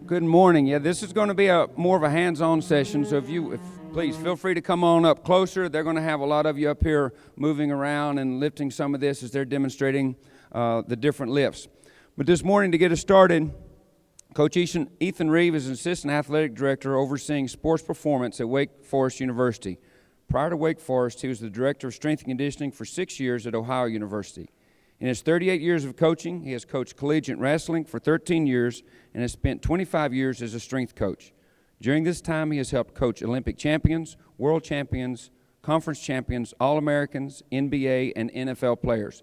Good morning. Yeah, this is going to be more of a hands-on session. So please feel free to come on up closer. They're going to have a lot of you up here moving around and lifting some of this as they're demonstrating the different lifts. But this morning, to get us started, Coach Ethan Reeve is an assistant athletic director overseeing sports performance at Wake Forest University. Prior to Wake Forest, he was the director of strength and conditioning for 6 years at Ohio University. In his 38 years of coaching, he has coached collegiate wrestling for 13 years and has spent 25 years as a strength coach. During this time, he has helped coach Olympic champions, world champions, conference champions, All-Americans, NBA, and NFL players.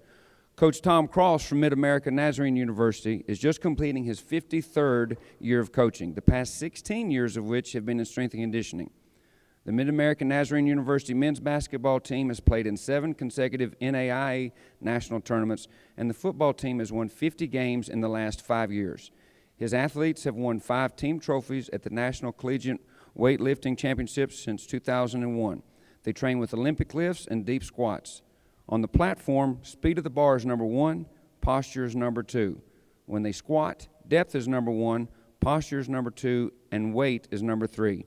Coach Tom Cross from Mid-America Nazarene University is just completing his 53rd year of coaching, the past 16 years of which have been in strength and conditioning. The Mid-America Nazarene University men's basketball team has played in 7 consecutive NAIA national tournaments, and the football team has won 50 games in the last 5 years. His athletes have won 5 team trophies at the National Collegiate Weightlifting Championships since 2001. They train with Olympic lifts and deep squats. On the platform, speed of the bar is number 1, posture is number 2. When they squat, depth is number 1, posture is number 2, and weight is number 3.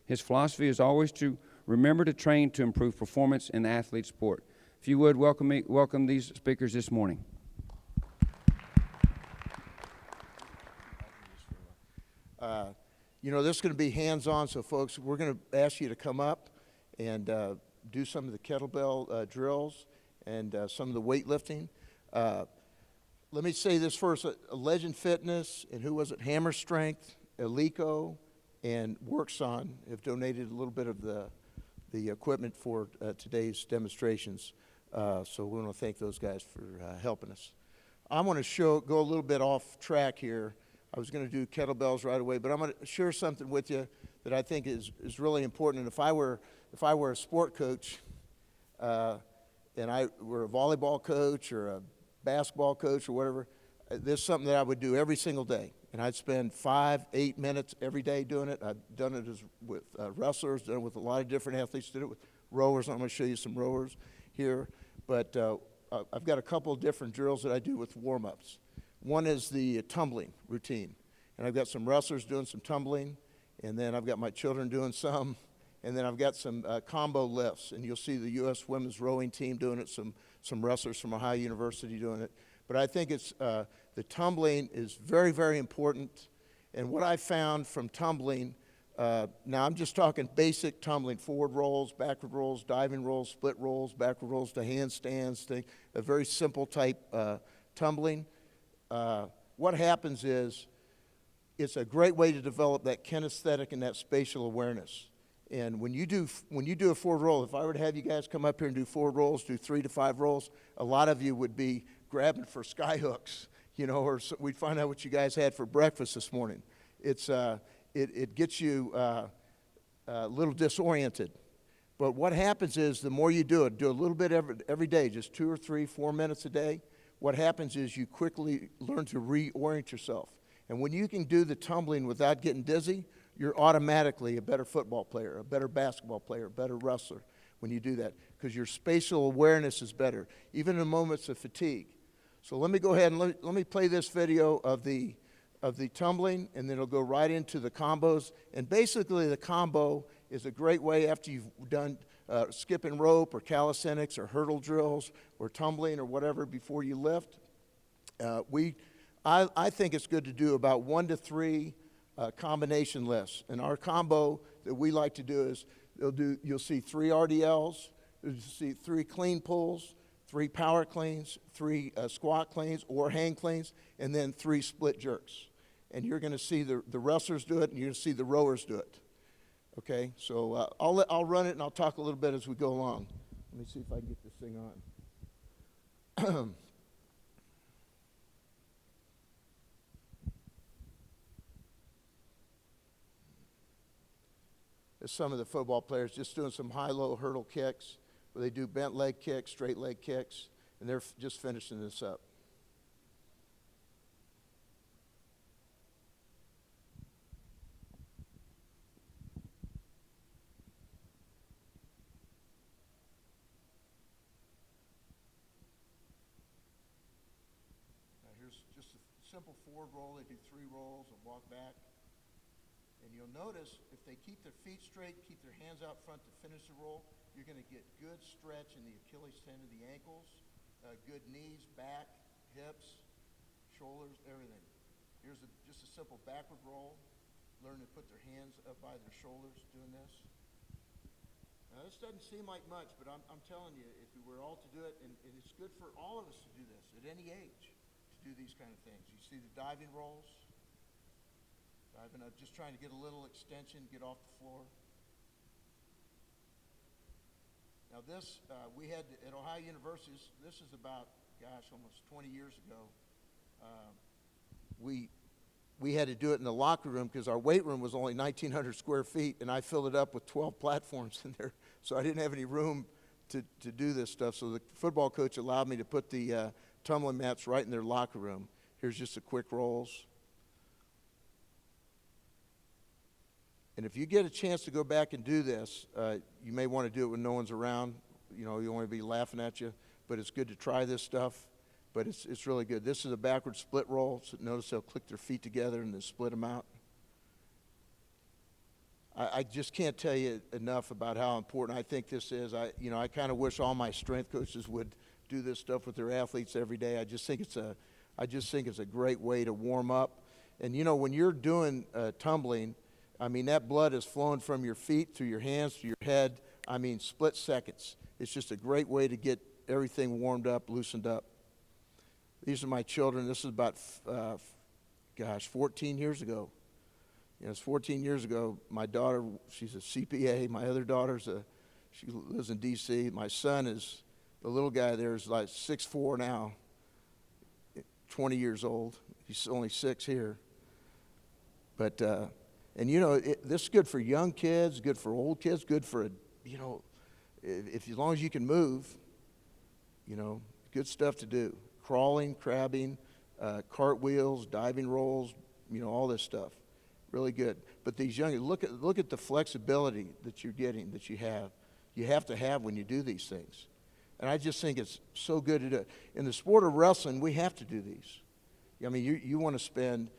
His philosophy is always to remember to train to improve performance in the athlete sport. If you would, welcome these speakers this morning. This is going to be hands-on, so folks, we're going to ask you to come up and do some of the kettlebell drills and some of the weightlifting. Let me say this first. Legend Fitness and who was it? Hammer Strength, Eleco, and WorkSon have donated a little bit of the equipment for today's demonstrations. So we want to thank those guys for helping us. I'm going to go a little bit off track here. I was going to do kettlebells right away, but I'm going to share something with you that I think is really important. And if I were a sport coach, and I were a volleyball coach or a basketball coach or whatever, this is something that I would do every single day. And I'd spend 5-8 minutes every day doing it. I've done it with wrestlers, done it with a lot of different athletes, did it with rowers. I'm going to show you some rowers here. But I've got a couple of different drills that I do with warm-ups. One is the tumbling routine. And I've got some wrestlers doing some tumbling, and then I've got my children doing some, and then I've got some combo lifts. And you'll see the U.S. women's rowing team doing it, some wrestlers from Ohio University doing it. But I think the tumbling is very, very important. And what I found from tumbling, now I'm just talking basic tumbling, forward rolls, backward rolls, diving rolls, split rolls, backward rolls to handstands, a very simple type tumbling. What happens is it's a great way to develop that kinesthetic and that spatial awareness. And when you do a forward roll, if I were to have you guys come up here and do forward rolls, do 3 to 5 rolls, a lot of you would be grabbing for sky hooks, or we'd find out what you guys had for breakfast this morning. It gets you a little disoriented. But what happens is the more you do a little bit every day, just 2 or 3, 4 minutes a day, what happens is you quickly learn to reorient yourself. And when you can do the tumbling without getting dizzy, you're automatically a better football player, a better basketball player, a better wrestler when you do that, because your spatial awareness is better, even in moments of fatigue. So let me go ahead and let me play this video of the tumbling, and then it'll go right into the combos. And basically the combo is a great way after you've done skipping rope or calisthenics or hurdle drills or tumbling or whatever before you lift. I think it's good to do about 1 to 3 combination lifts. And our combo that we like to do is you'll see 3 RDLs, you'll see 3 clean pulls, 3 power cleans, 3 squat cleans or hang cleans, and then 3 split jerks. And you're going to see the wrestlers do it, and you're going to see the rowers do it. Okay, so I'll run it, and I'll talk a little bit as we go along. Let me see if I can get this thing on. There's some of the football players just doing some high-low hurdle kicks, where they do bent leg kicks, straight leg kicks, and they're just finishing this up. Now here's just a simple forward roll. They do 3 rolls and walk back. And you'll notice if they keep their feet straight, keep their hands out front to finish the roll, you're going to get good stretch in the Achilles tendon, the ankles, good knees, back, hips, shoulders, everything. Here's just a simple backward roll. Learn to put their hands up by their shoulders doing this. Now, this doesn't seem like much, but I'm telling you, if we were all to do it, and it's good for all of us to do this at any age, to do these kind of things. You see the diving rolls? Diving up, just trying to get a little extension, get off the floor. Now this, we had at Ohio University, this is about, gosh, almost 20 years ago. We had to do it in the locker room because our weight room was only 1,900 square feet, and I filled it up with 12 platforms in there, so I didn't have any room to do this stuff. So the football coach allowed me to put the tumbling mats right in their locker room. Here's just a quick rolls. And if you get a chance to go back and do this, you may want to do it when no one's around. You know, you want to be laughing at you, but it's good to try this stuff. But it's really good. This is a backward split roll. So notice they'll click their feet together and then split them out. I just can't tell you enough about how important I think this is. I kind of wish all my strength coaches would do this stuff with their athletes every day. I just think it's a great way to warm up. And you know, when you're doing tumbling, I mean, that blood is flowing from your feet through your hands to your head. I mean, split seconds. It's just a great way to get everything warmed up, loosened up. These are my children. This is about, 14 years ago. You know, it's 14 years ago. My daughter, she's a CPA. My other daughter's she lives in D.C. My son is, the little guy there is like 6'4" now, 20 years old. He's only 6 here. But, and you know, this is good for young kids, good for old kids, good for, you know, as long as you can move, you know, good stuff to do. Crawling, crabbing, cartwheels, diving rolls, you know, all this stuff. Really good. But these young, look at the flexibility that you're getting, that you have. You have to have when you do these things. And I just think it's so good to do it. In the sport of wrestling, we have to do these. I mean, you want to spend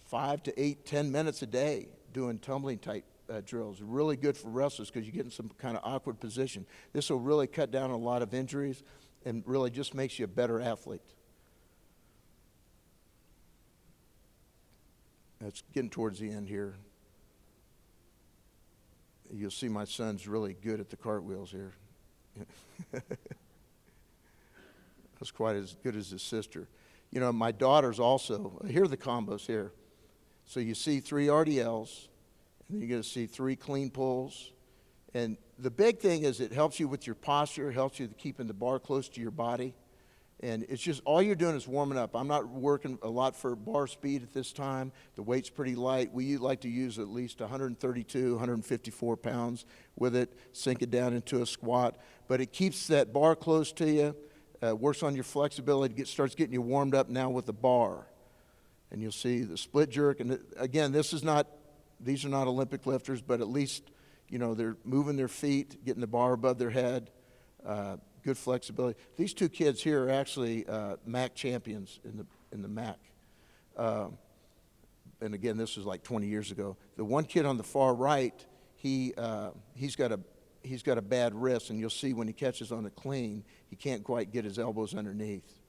5 to 8, 10 minutes a day doing tumbling type drills. Really good for wrestlers because you get in some kind of awkward position. This will really cut down on a lot of injuries and really just makes you a better athlete. That's getting towards the end here. You'll see my son's really good at the cartwheels here. That's quite as good as his sister. You know, my daughter's also, here are the combos here. So you see 3 RDLs, and then you're going to see 3 clean pulls. And the big thing is it helps you with your posture, helps you keeping the bar close to your body. And it's just, all you're doing is warming up. I'm not working a lot for bar speed at this time. The weight's pretty light. We like to use at least 132, 154 pounds with it, sink it down into a squat. But it keeps that bar close to you, works on your flexibility, starts getting you warmed up now with the bar. And you'll see the split jerk. And again, these are not Olympic lifters, but at least, you know, they're moving their feet, getting the bar above their head. Good flexibility. These 2 kids here are actually MAC champions in the MAC. And again, this was like 20 years ago. The one kid on the far right, he's got a bad wrist, and you'll see when he catches on a clean, he can't quite get his elbows underneath.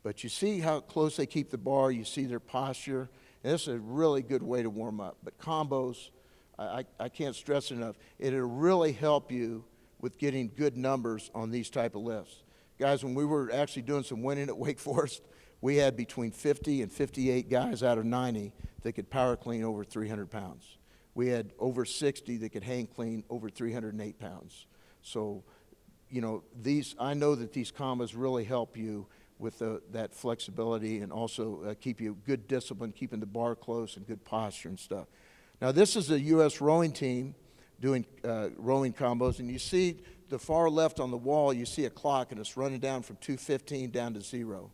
But you see how close they keep the bar. You see their posture. And this is a really good way to warm up. But combos, I can't stress it enough. It'll really help you with getting good numbers on these type of lifts. Guys, when we were actually doing some winning at Wake Forest, we had between 50 and 58 guys out of 90 that could power clean over 300 pounds. We had over 60 that could hang clean over 308 pounds. So, you know, I know that these combos really help you with that flexibility and also keep you good discipline, keeping the bar close and good posture and stuff. Now, this is a U.S. rowing team doing rowing combos, and you see the far left on the wall, you see a clock, and it's running down from 2:15 down to 0.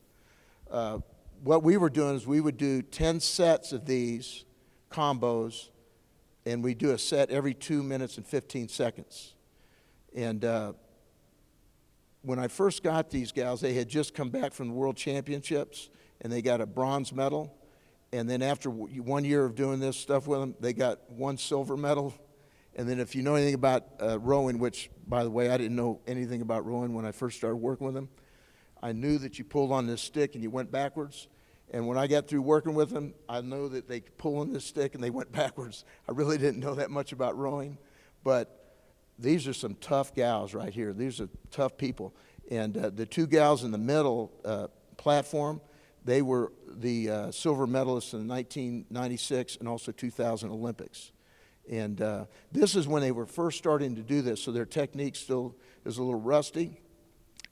What we were doing is we would do 10 sets of these combos, and we do a set every 2 minutes and 15 seconds. And when I first got these gals, they had just come back from the World Championships, and they got a bronze medal. And then after 1 year of doing this stuff with them, they got 1 silver medal. And then if you know anything about rowing, which, by the way, I didn't know anything about rowing when I first started working with them, I knew that you pulled on this stick and you went backwards. And when I got through working with them, I know that they could pull on this stick and they went backwards. I really didn't know that much about rowing. But these are some tough gals right here. These are tough people. And the 2 gals in the middle platform, they were the silver medalists in the 1996 and also 2000 Olympics. And this is when they were first starting to do this, so their technique still is a little rusty.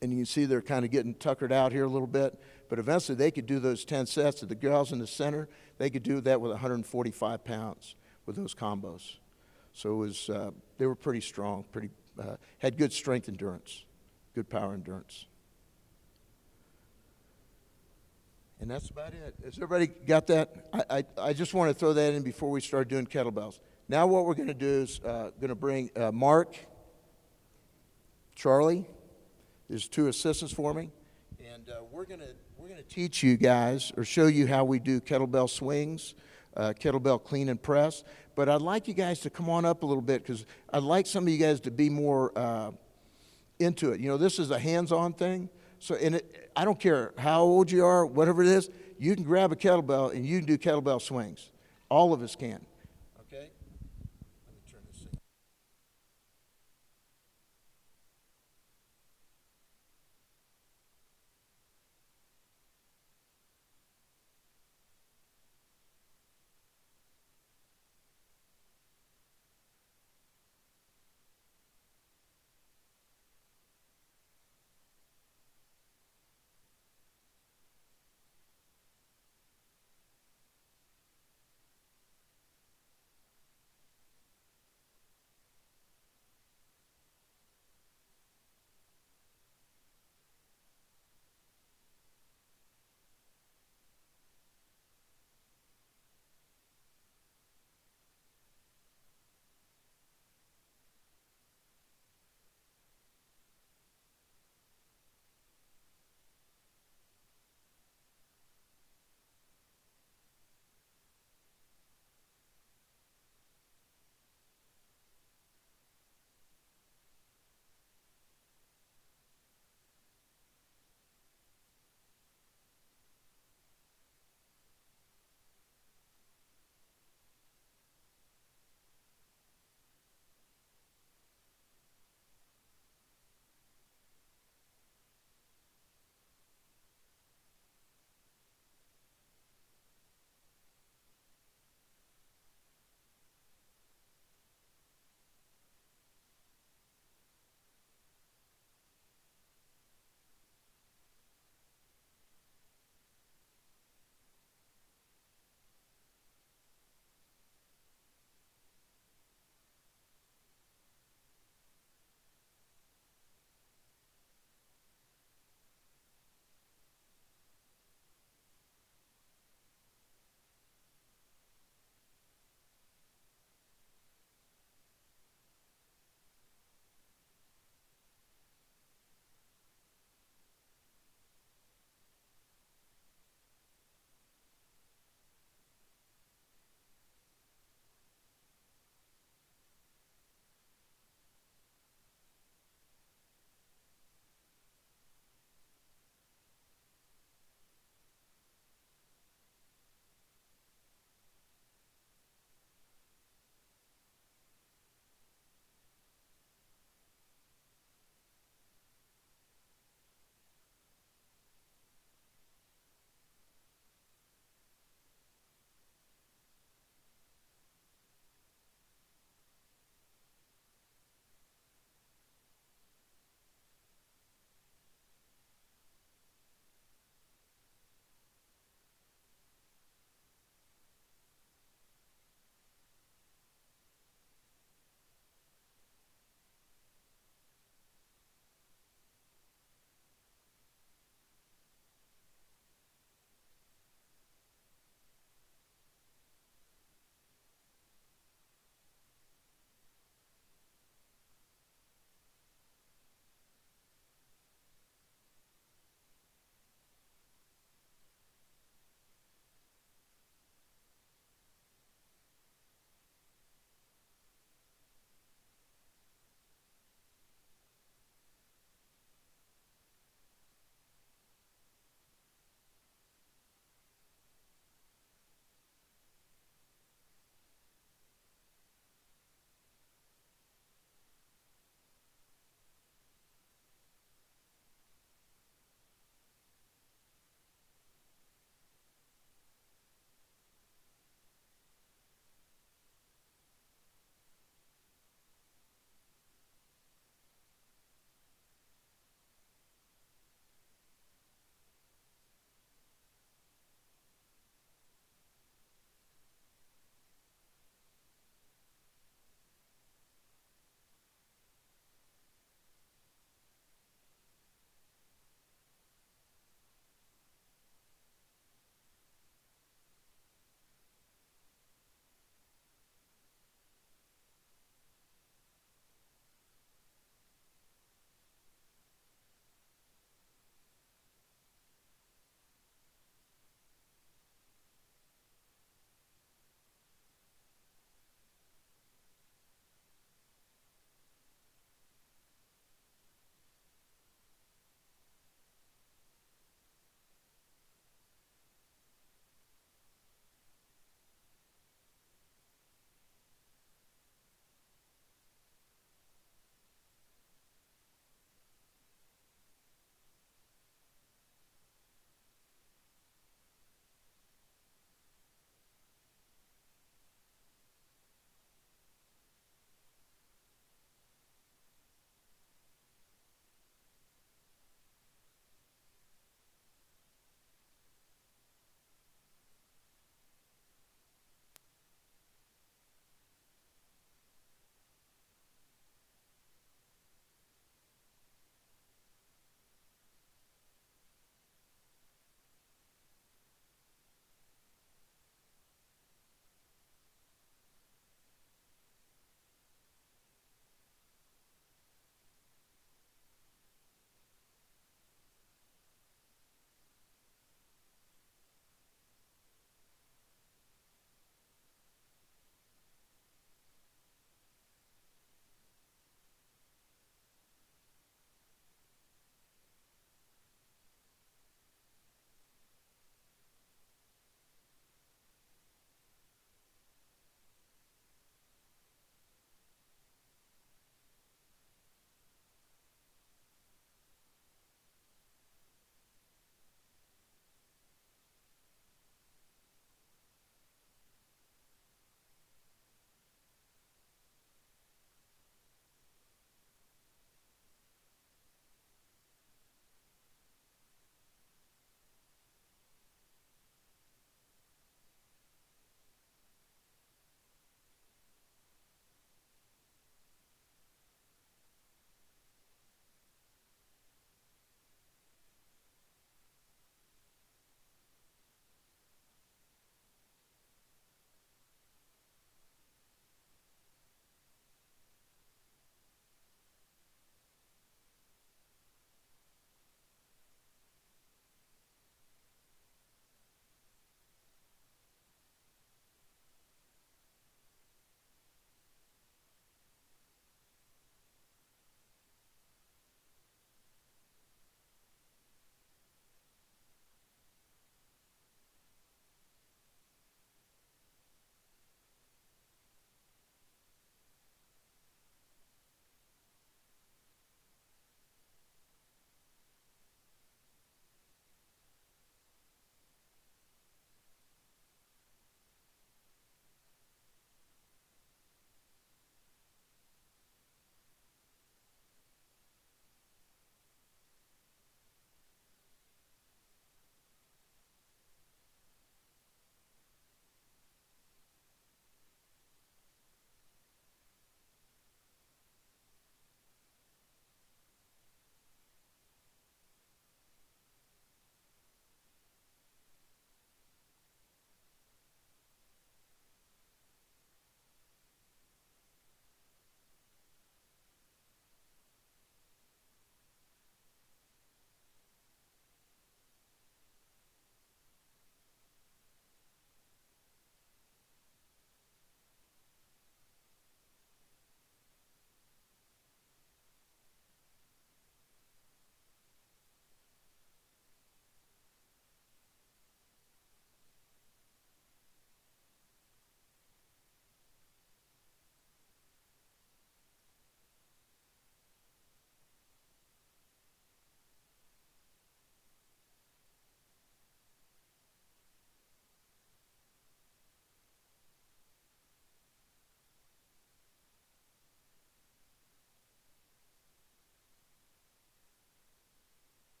And you can see they're kind of getting tuckered out here a little bit. But eventually they could do those 10 sets. The girls in the center, they could do that with 145 pounds with those combos. So it was, they were pretty strong, had good strength endurance, good power endurance. And that's about it. Has everybody got that? I just want to throw that in before we start doing kettlebells. Now what we're going to do is going to bring Mark, Charlie, there's 2 assistants for me, and we're going to teach you guys or show you how we do kettlebell swings, kettlebell clean and press. But I'd like you guys to come on up a little bit because I'd like some of you guys to be more into it. You know, this is a hands-on thing. So, I don't care how old you are, whatever it is, you can grab a kettlebell and you can do kettlebell swings. All of us can. Okay? Let me turn this in.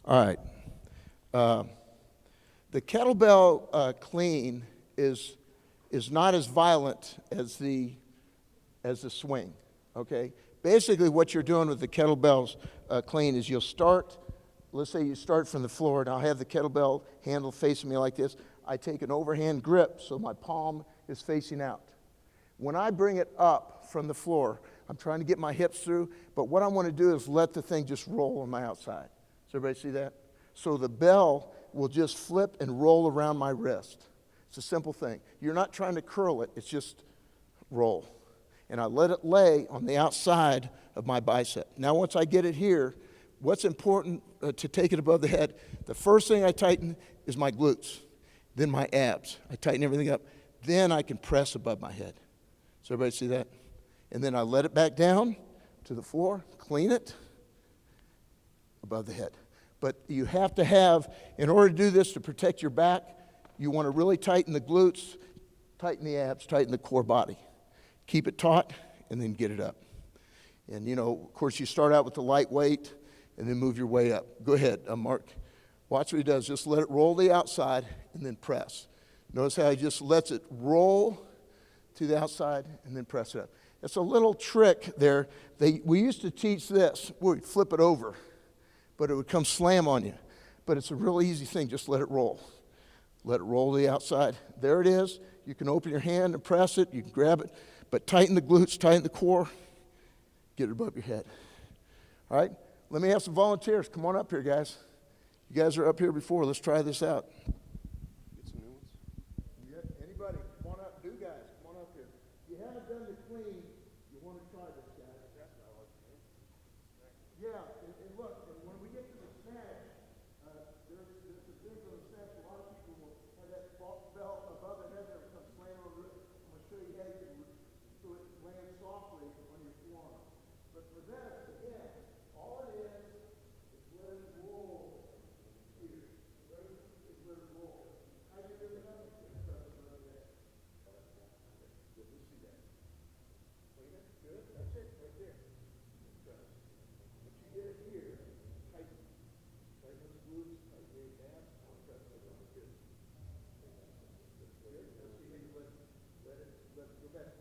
All right. The kettlebell clean is not as violent as the swing. Okay. Basically, what you're doing with the kettlebells clean is you'll start. Let's say you start from the floor, and I'll have the kettlebell handle facing me like this. I take an overhand grip so my palm is facing out. When I bring it up from the floor, I'm trying to get my hips through, but what I want to do is let the thing just roll on my outside. Does everybody see that? So the bell will just flip and roll around my wrist. It's a simple thing. You're not trying to curl it, it's just roll. And I let it lay on the outside of my bicep. Now once I get it here, what's important to take it above the head, the first thing I tighten is my glutes, then my abs. I tighten everything up. Then I can press above my head. Does everybody see that? And then I let it back down to the floor, clean it above the head. But you have to have, in order to do this to protect your back, you want to really tighten the glutes, tighten the abs, tighten the core body. Keep it taut, and then get it up. And, of course, you start out with the light weight, and then move your way up. Go ahead, Mark. Watch what he does. Just let it roll the outside, and then press. Notice how he just lets it roll to the outside, and then press it up. It's a little trick there. We used to teach this. We'd flip it over, but it would come slam on you. But it's a real easy thing. Just let it roll. Let it roll to the outside. There it is. You can open your hand and press it. You can grab it. But tighten the glutes, tighten the core. Get it above your head. All right? Let me have some volunteers. Come on up here, guys. You guys are up here before. Let's try this out. Get some new ones. Anybody? Come on up. Guys, come on up here. If you haven't done the clean, you want to try this, guys. Yeah, and look, and when we get to the snatch, there's some things on the snatch. A lot of people will have that belt above their head there, come slam over it. I'm going to show you how you can so it lands softly on your forearm. But for that, again, all it is let it roll here. Right? It's let it roll. How you do it? Good, let's see that. Clean it. Good. That's it, right there. But you get it here, tighten. Tighten those glutes, tighten the abs, press it on. Good. Good. Let's see how you let it go back.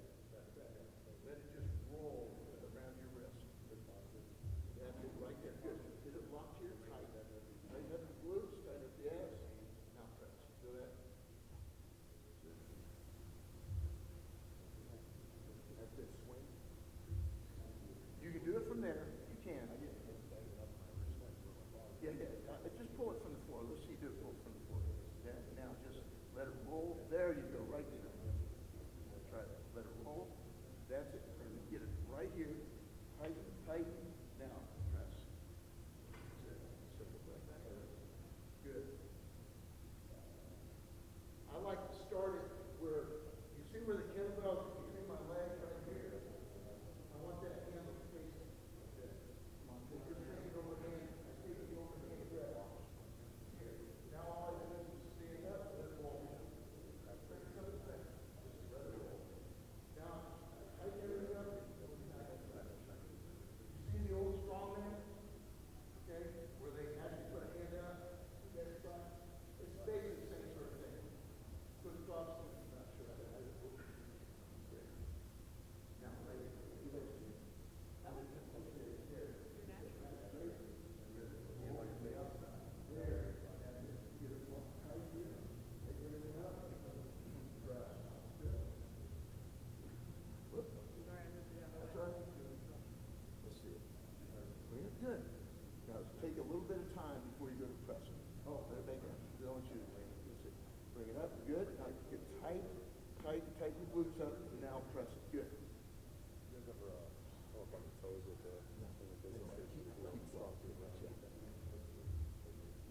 Let it just roll around your wrist. That's it right there. Good. Get it locked here, tight. Tighten up the glutes, tighten up the abs. Now press. Feel that? That's it. Swing. You can do it from there. You can. Yeah. Just pull it from the floor. Let's see you do it. Pull it from the floor. Yeah. Now just let it roll. There you go. Right there. Try that. Let it roll. That's it. And then get it right here. Tighten. Tighten. Now press. That's it. Simple like that. Good. I like to start it where you see where the kettlebell is between my legs right here. I want that handle facing. Come on, take your hand over hand. I take the overhand grip. Here. Now all I do is stand up, let it roll. That's the other thing. Just let it roll. Now, tighten everything up. You see the old strong man? Okay? Where they actually put a hand out, chest side. It's basically the same sort of thing. Put it off, not sure. Now, right here. Let's see it. Bring it good. Now take a little bit of time before you go to press it. Oh, let it back down. I don't want you to that's it. Bring it up. Good. Now get tight, tighten the glutes up, and now press it. Good. You guys ever come up on your toes with the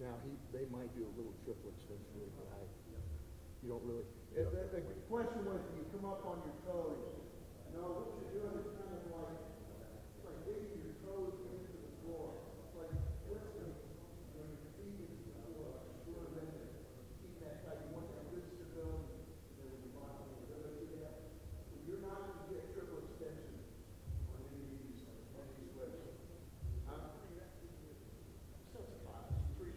Now they might do a little triplet extension, but you don't really. The question was, do you come up on your toes? No, what you're doing is kind of like digging your toes into the floor. It's like twisting when your feet into the floor, screw them in there. Keep that tight. You want that good stability. And then when you bottom, you do that. So you're not going to get triple extension on any of these lifts. So it's 5, 3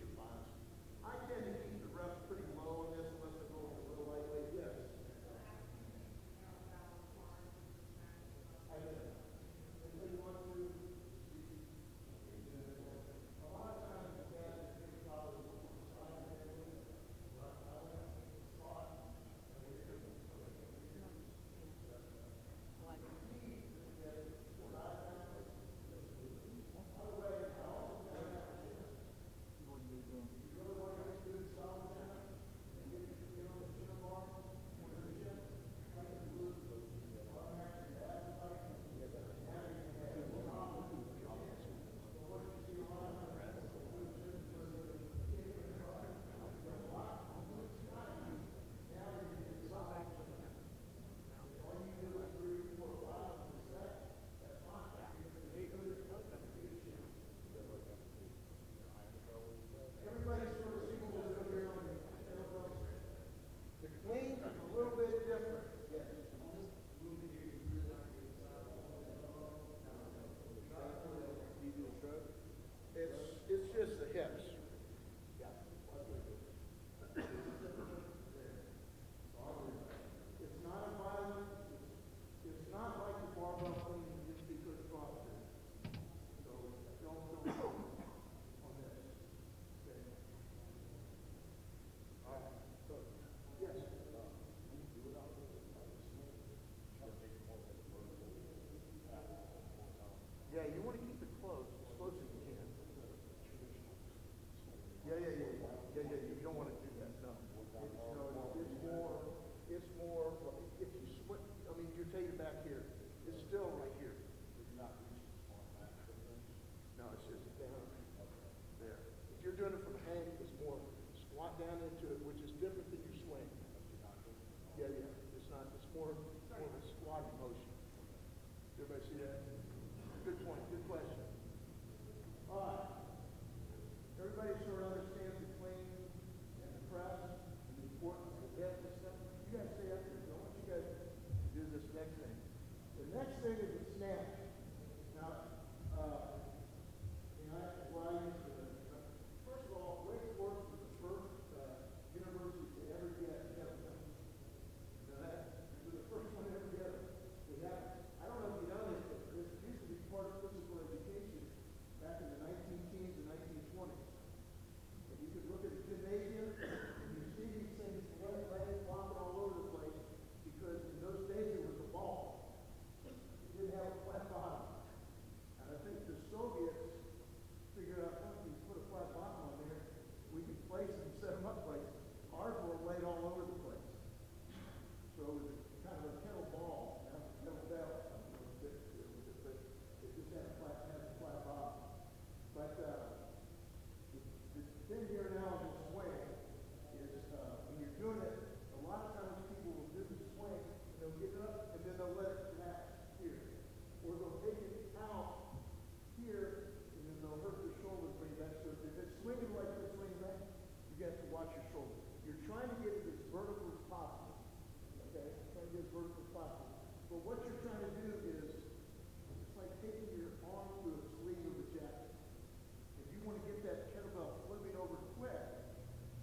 next thing is a snatch. Now, well, I used to, first of all, Wake Forest was the first university to ever get kettlebell. You know that? We were the first one to ever get it. We have, I don't know if you know this, but this used to be part of physical education back in the 19 teens and 1920s. And you could look at the gymnasium and you see these things laying, flopping all over the place because in those days it was a ball. It didn't have a flat bottom. And I think the Soviets figured out, once we put a flat bottom on there, we can place them, set them up like ours were laid all over the place. So it was kind of a kettlebell, not a kettlebell. But it just had a flat bottom. But the thing here now is the swing is when you're doing it, a lot of times people will do the swing and they'll get it up and then they'll let it relax here. Or they'll take it out here and then they'll hurt their shoulder bring back. So if it's swinging like this, swinging back, you have to watch your shoulder. You're trying to get it as vertical as possible. Okay? Trying to get as vertical as possible. But what you're trying to do is, it's like taking your arm to a sleeve of a jacket. If you want to get that kettlebell flipping over quick,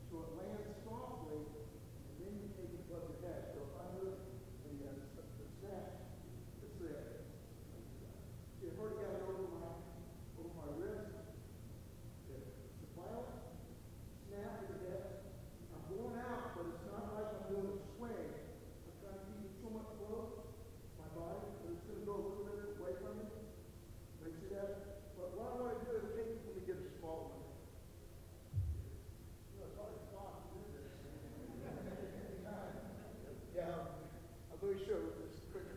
so it lands softly, and then you take it above your head. So if I move the snatch, it's there. See, I've already got it over my wrist. It's the violent snap to the head. I'm going out, but it's not like I'm doing a swing. I'm trying to keep it somewhat close, my body, but it's going to go a little bit away from me. Can you see that? But what I want to do is take it, let me get a small one. You know, it's hard to talk to do this. Yeah, let me show you this quick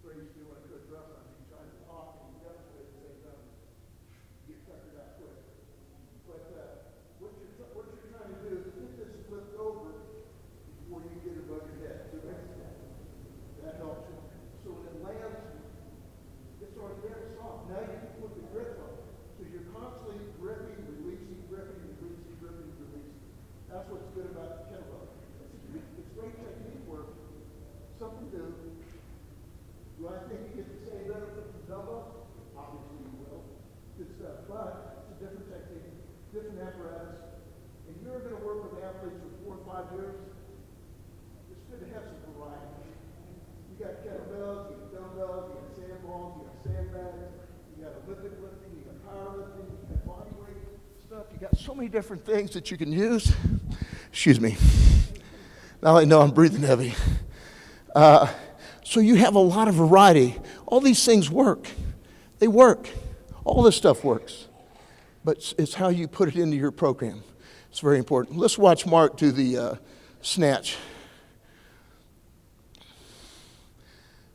phrase you want to go dress on. You try to talk and you demonstrate at the same time. You get tuckered out quick. But what you're trying to do is get this flipped over before you get it above your head. So that helps you. So when it lands, it's already very soft. Now you can put the grip on. So you're constantly gripping, releasing, gripping, releasing, gripping, releasing. That's what's good about the kettlebell. It's great technique work. Something new. Do I think you get the same benefit from dumbbells? Obviously you will. Good stuff. But it's a different technique, different apparatus. And you're going to work with athletes for 4 or 5 years. It's good to have some variety. You got kettlebells, you got dumbbells, you got sandballs, you got sandbags, you got Olympic lifting, you got powerlifting, you got body weight stuff. You got so many different things that you can use. Excuse me. Now I know I'm breathing heavy. So you have a lot of variety. All these things work. They work. All this stuff works. But it's how you put it into your program. It's very important. Let's watch Mark do the snatch.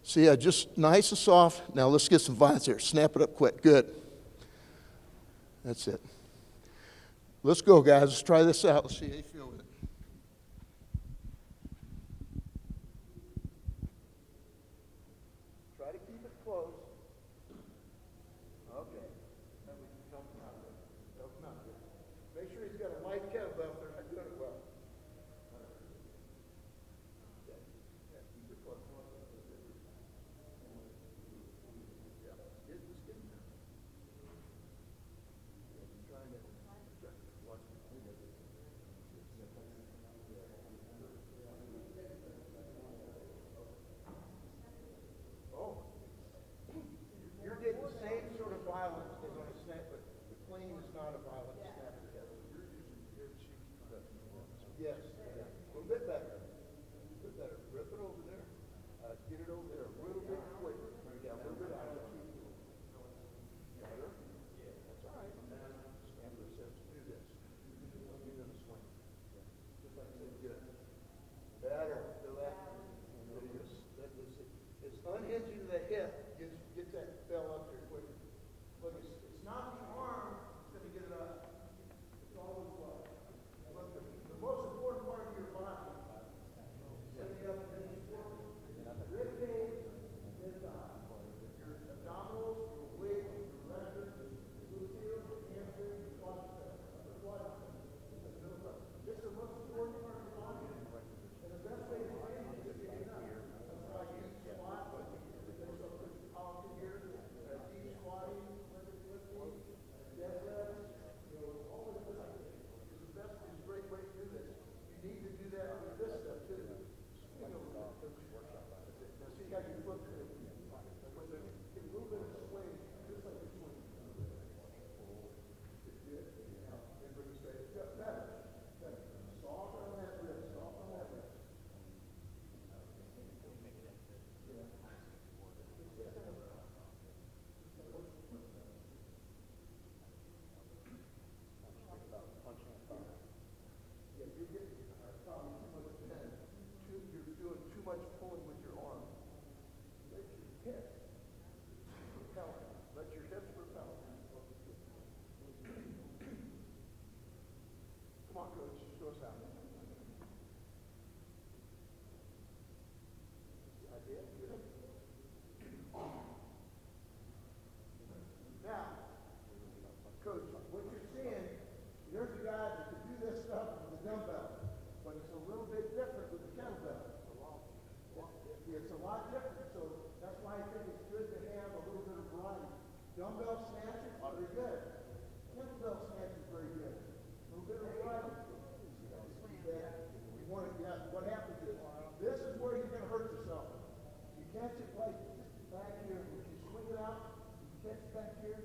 See, just nice and soft. Now let's get some vines here. Snap it up quick. Good. That's it. Let's go, guys. Let's try this out. Let's see how you feel with it. Try to keep it close. Okay. Then we can help him out there. Help him out there. Make sure he's got a light kettlebell if they're not doing it well. Yeah, keep it close. Dumbbell snatches, very good. Kettlebell snatch is very good. A little bit of variety. You want to, yeah, what happens is, this is where you're going to hurt yourself. You catch it like back here. If you swing it out, you catch it back here,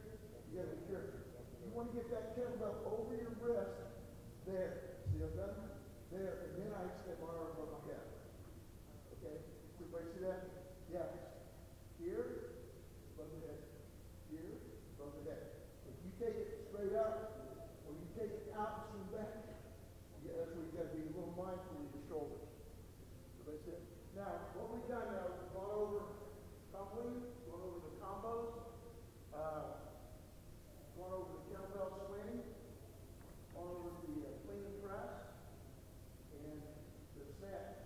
you got to be careful. You want to get that kettlebell over your wrist, there. See I've done that? There, and then I extend my arm above my head. Okay? Everybody see that? Yeah. Here, above the head. Here, above the head. If you take it straight up, or you take it out and swing back, yeah, that's where you got to be a little mindful of your shoulders. Everybody see it? Now, what we've done now is we've gone over tumbling, gone over the combos, gone over the kettlebell swing, gone over the clean press, and the snatch.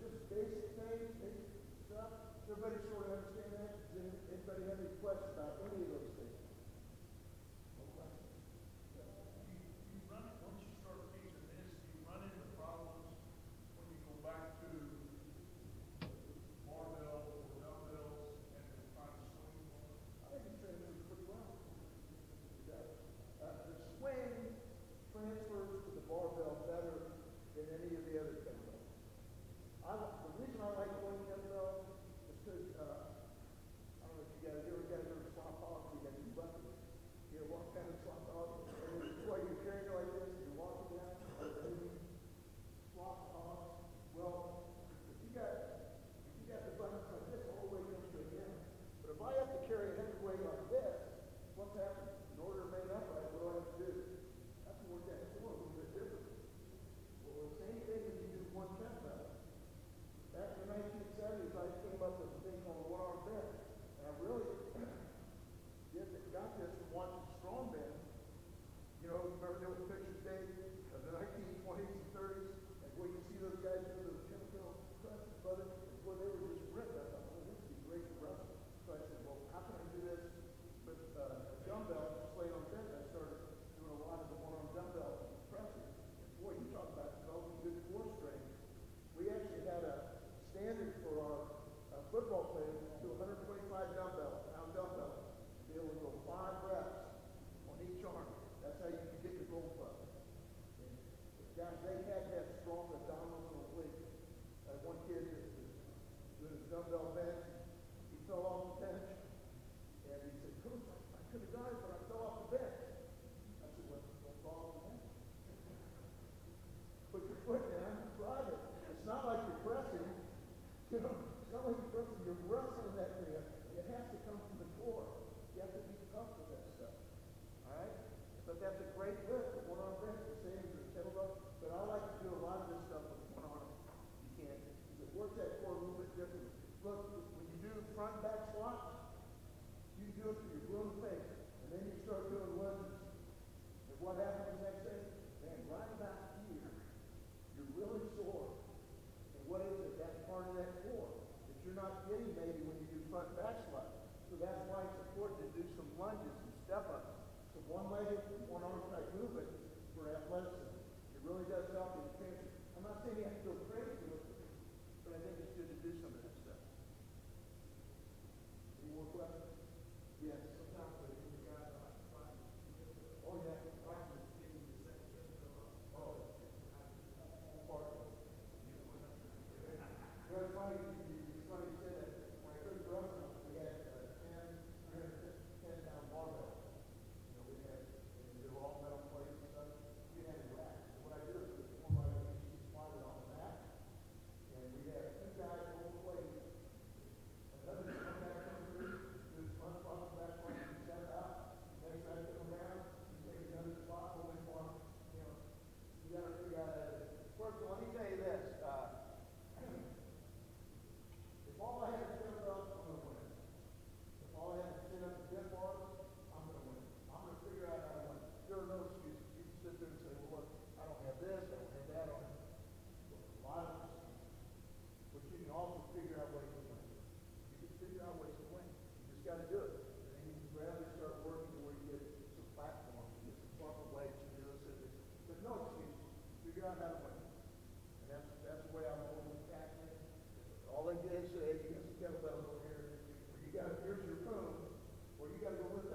Just basic things, basic stuff. Does everybody sort of understand that? Does anybody have any questions about any of those things? No questions? You run it, once you start teaching this, you run into problems when you go back to barbell or dumbbells and then trying to swing one. I think you train them pretty well. The swing transfers to the barbell better than any of the other kettlebells. The reason I like one kettlebell is because, I don't know if you guys ever slop hog, you got two buckets. You know, one kind of slop hog, and while you're carrying it like this, you're walking down, and then slop hog. Well, if you got the buckets like this, all the way comes to the end. But if I have to carry a heavy weight like this, what's happening? In order to remain upright, what do I have to do? I have to work that core a little bit different. Well, the same thing when you do one kettlebell. Back in the 1970s, I came up with a thing called a one-arm bench. And I really got this from watching strong men. You know, remember those pictures, Dave, of the 1920s and 30s? And where you see those guys do those kettlebell presses, brother, before they were just ripped. I thought, well, this would be great for wrestling. So I said, well, how can I do this with a dumbbell just laid on the bench? I started doing a lot of the one-arm dumbbell presses. And boy, you talk about developing good core strength. We actually had a standard for our football players to do 125 pound dumbbells, to be able to go 5 reps on each arm. That's how you can get the gold club. And guys, they had to have strong abdominals and obliques. One kid that was doing his dumbbell bench, he fell off the bench, and he said, Coach, I could have done it, but I fell off the bench. I said, well, don't fall off the bench. Put your foot down and drive it. It's not like you're pressing. You know, it's not like you're pressing. You're wrestling that thing. It has to come from the core. You have to be tough with that stuff. All right? But that's a great lift. The one-arm bench, the same as the kettlebell. But I like to do a lot of this stuff with one arm. You can't. It works that core a little bit differently. Look, when you do front and back squats, you can do it till you're blue in the face. And then you start doing lunges. And what happens next day? Man, right about here, you're really sore. And what is it? That's part of that core that you're not getting maybe when you do front and back squats. So that's why it's important to do some lunges and step ups. So one-legged, one-arm type movement for athleticism. It really does help in training. I'm not saying you have to go crazy with it, but I think it's good to do some of that stuff. Any more questions? Yes. Sometimes the guys are like trying. Oh yeah. Oh. Part of it. It's funny you said that. When I first wrestling, we had 10 pound barbell. You know, they were all metal plates and stuff. We had a rack. So what I do is put one by the slide it on the mat, and we have 2 guys hold plate. Another guy comes through, do his front cross, back cross, and step out. Next guy come down, you take another spot, hold it for him. You know, you got to figure out how to. First, let me tell you this. If all I had to sit up, I'm going to win. If all I had to sit up and dip bars, I'm going to win. I'm going to figure out how to win. There are no excuses. You can sit there and say, well, look, I don't have this, I don't have that, I don't have a lot of excuses. But you can also figure out ways to win. You can figure out ways to win. You just got to do it. And then you can gradually start working to where you get some platforms, you get some bumper weights, you do this and this. But no excuses. Figure out how to win. And that's the way I'm holding the tackling. All they did is say, you got some kettlebells over here, or you got, here's your phone, or you got to go lift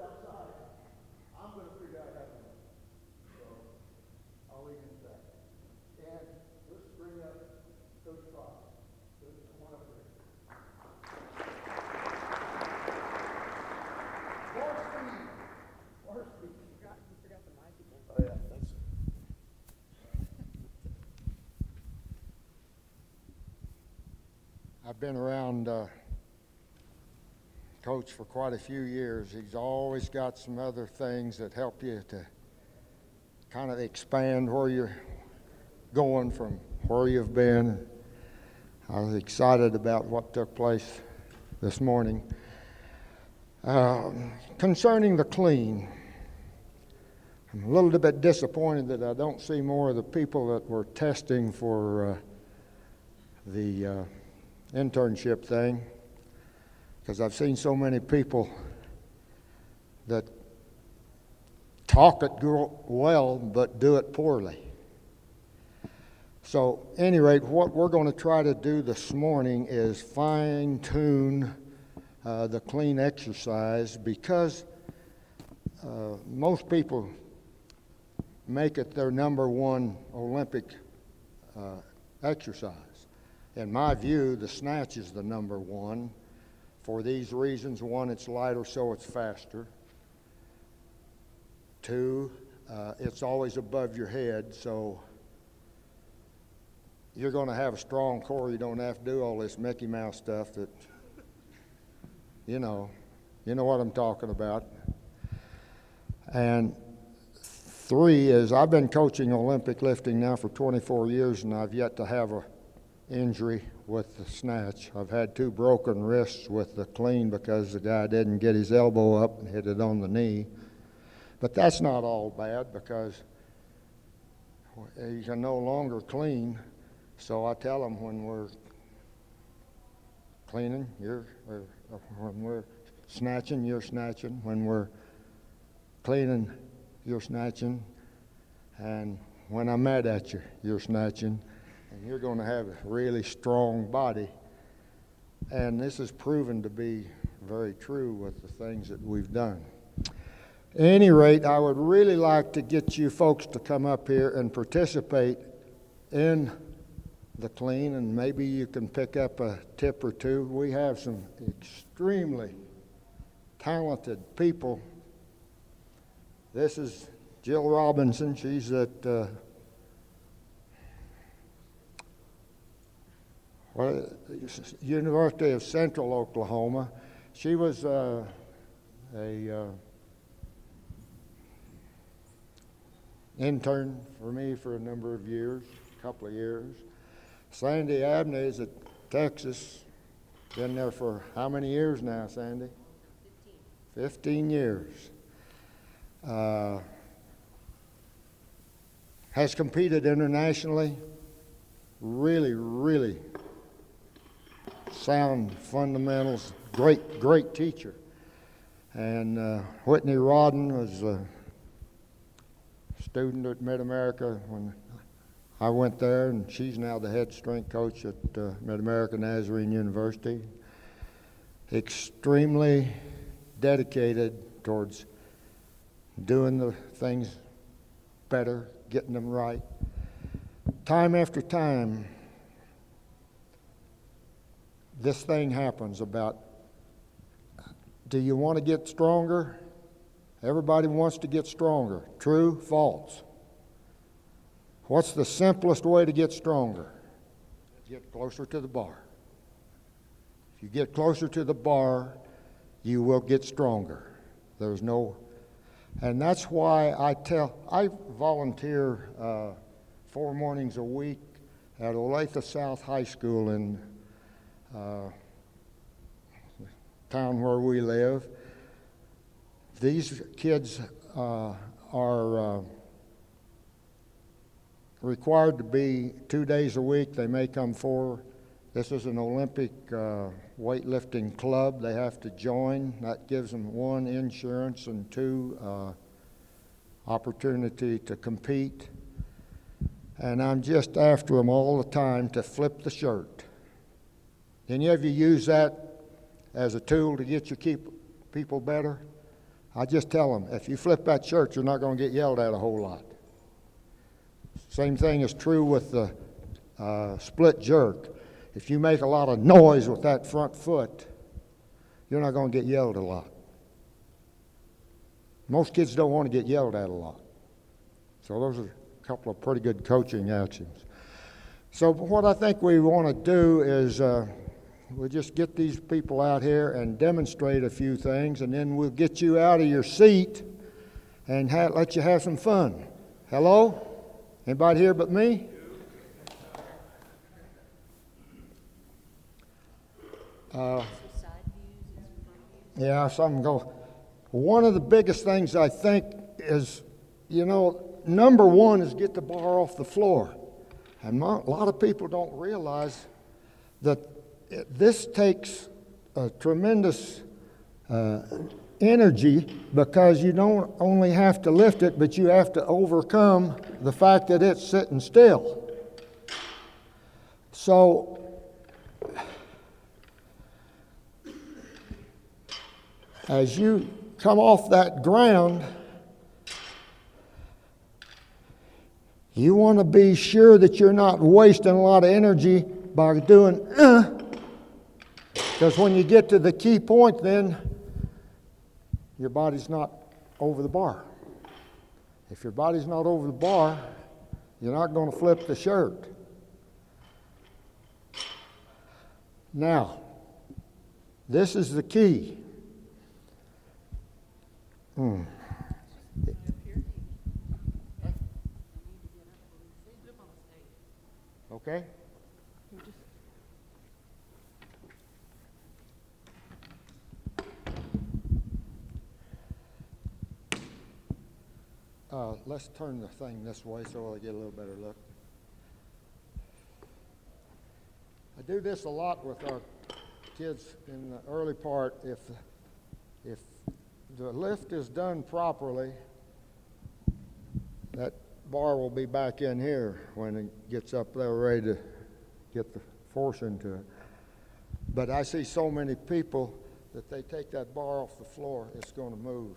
I've been around Coach for quite a few years. He's always got some other things that help you to kind of expand where you're going from where you've been. I was excited about what took place this morning. Concerning the clean, I'm a little bit disappointed that I don't see more of the people that were testing for the internship thing, because I've seen so many people that talk it well but do it poorly. So, at any rate, what we're going to try to do this morning is fine-tune the clean exercise, because most people make it their number one Olympic exercise. In my view, the snatch is the number one for these reasons. One, it's lighter, so it's faster. Two, it's always above your head, so you're going to have a strong core. You don't have to do all this Mickey Mouse stuff that, you know what I'm talking about. And three is, I've been coaching Olympic lifting now for 24 years, and I've yet to have a injury with the snatch. I've had 2 broken wrists with the clean because the guy didn't get his elbow up and hit it on the knee. But that's not all bad, because you can no longer clean. So I tell them, when we're cleaning, when we're snatching, you're snatching. When we're cleaning, you're snatching. And when I'm mad at you, you're snatching. And you're going to have a really strong body. And this is proven to be very true with the things that we've done. At any rate, I would really like to get you folks to come up here and participate in the clean, and maybe you can pick up a tip or two. We have some extremely talented people. This is Jill Robinson. She's at University of Central Oklahoma. She was a intern for me for a number of years, a couple of years. Sandy Abney is at Texas. Been there for how many years now, Sandy? 15 years. Has competed internationally. Really, really sound fundamentals. Great teacher. And Whitney Rodden was a student at Mid-America when I went there, and she's now the head strength coach at Mid-America Nazarene University. Extremely dedicated towards doing the things better, getting them right. Time after time, this thing happens about, do you want to get stronger? Everybody wants to get stronger. True, false? What's the simplest way to get stronger? Get closer to the bar. If you get closer to the bar, you will get stronger. There's no, and that's why I volunteer 4 mornings a week at Olathe South High School in town where we live. These kids are required to be 2 days a week. They may come 4. This is an Olympic weightlifting club they have to join. That gives them 1, insurance, and 2, opportunity to compete. And I'm just after them all the time to flip the shirt. Any of you use that as a tool to get your people better? I just tell them, if you flip that shirt, you're not going to get yelled at a whole lot. Same thing is true with the split jerk. If you make a lot of noise with that front foot, you're not going to get yelled a lot. Most kids don't want to get yelled at a lot. So those are a couple of pretty good coaching actions. So what I think we want to do is we'll just get these people out here and demonstrate a few things, and then we'll get you out of your seat and let you have some fun. Hello? Anybody here but me? Yeah, some go. One of the biggest things I think is, number one is get the bar off the floor. And a lot of people don't realize that this takes a tremendous energy, because you don't only have to lift it, but you have to overcome the fact that it's sitting still. So as you come off that ground, you want to be sure that you're not wasting a lot of energy by doing because when you get to the key point, then your body's not over the bar. If your body's not over the bar, you're not going to flip the shirt. Now, this is the key. Okay? Let's turn the thing this way so I get a little better look. I do this a lot with our kids in the early part. If the lift is done properly, that bar will be back in here when it gets up there ready to get the force into it. But I see so many people that they take that bar off the floor, it's going to move.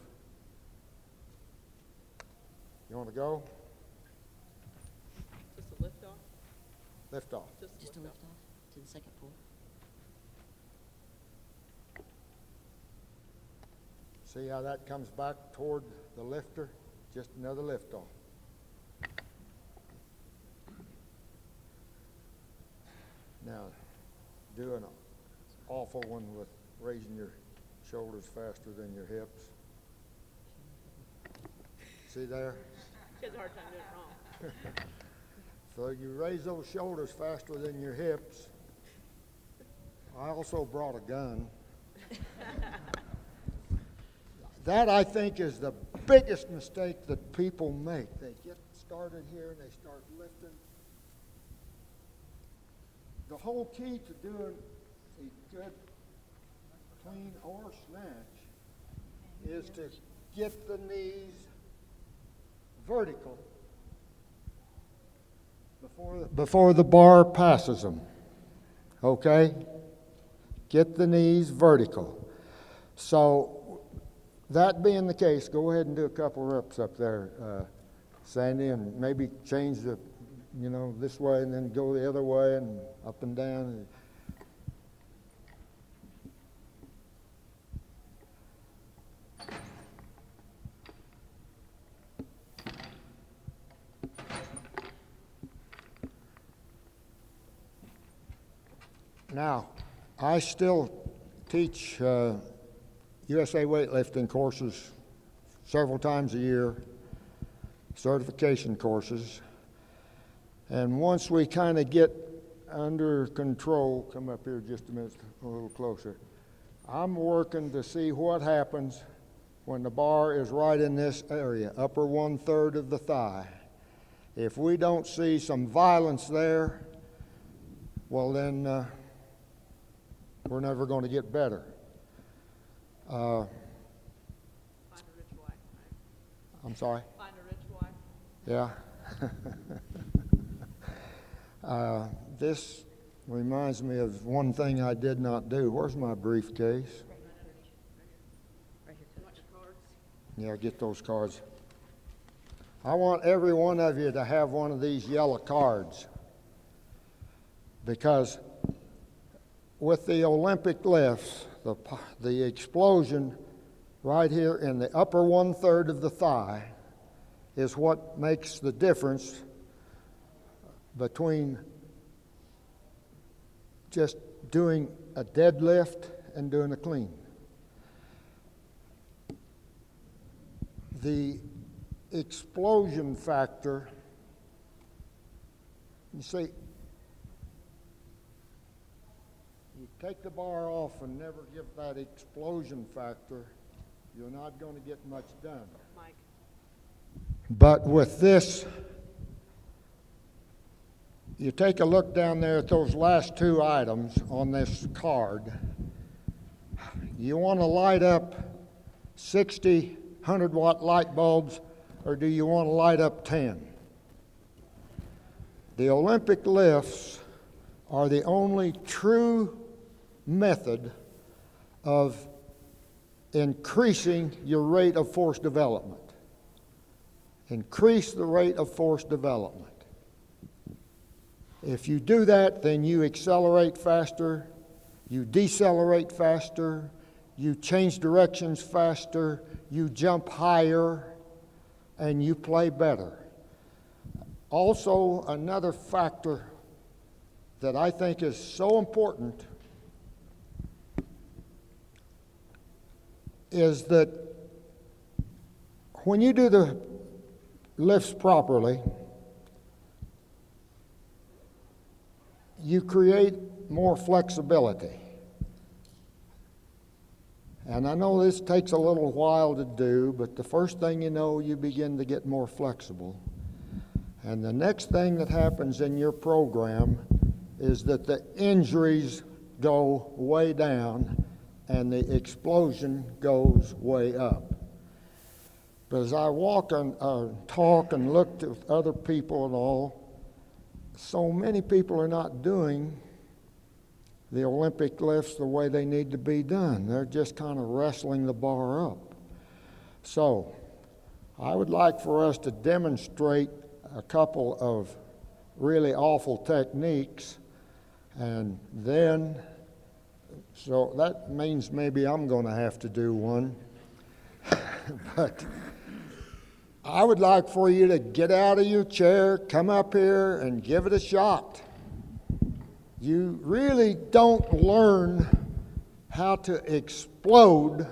You want to go? Just a lift off? Lift off. Just a lift off to the second floor. See how that comes back toward the lifter? Just another lift off. Now, do an awful one with raising your shoulders faster than your hips. See there? She has a hard time doing it wrong. So you raise those shoulders faster than your hips. I also brought a gun. That, I think, is the biggest mistake that people make. They get started here and they start lifting. The whole key to doing a good clean or snatch is to get the knees vertical before the bar passes them. Okay? Get the knees vertical. So, that being the case, go ahead and do a couple reps up there, Sandy, and maybe change the, this way and then go the other way and up and down. Now, I still teach USA weightlifting courses several times a year, certification courses. And once we kind of get under control, come up here just a minute, a little closer. I'm working to see what happens when the bar is right in this area, upper 1/3 of the thigh. If we don't see some violence there, well then we're never going to get better. Find a rich wife, right? I'm sorry? Find a rich wife. Yeah. This reminds me of one thing I did not do. Where's my briefcase? Right here. You want your cards? Yeah, get those cards. I want every one of you to have one of these yellow cards, because with the Olympic lifts, the explosion right here in the upper 1/3 of the thigh is what makes the difference between just doing a deadlift and doing a clean. The explosion factor, you see, you take the bar off and never give that explosion factor, you're not going to get much done. Mike. But with this, you take a look down there at those last two items on this card. You want to light up 60 100-watt light bulbs, or do you want to light up 10? The Olympic lifts are the only true method of increasing your rate of force development. Increase the rate of force development. If you do that, then you accelerate faster, you decelerate faster, you change directions faster, you jump higher, and you play better. Also, another factor that I think is so important is that when you do the lifts properly, you create more flexibility. And I know this takes a little while to do, but the first thing you know, you begin to get more flexible. And the next thing that happens in your program is that the injuries go way down and the explosion goes way up. But as I walk and talk and look to other people and all, so many people are not doing the Olympic lifts the way they need to be done. They're just kind of wrestling the bar up. So I would like for us to demonstrate a couple of really awful techniques, and then, so that means maybe I'm going to have to do one. But I would like for you to get out of your chair, come up here, and give it a shot. You really don't learn how to explode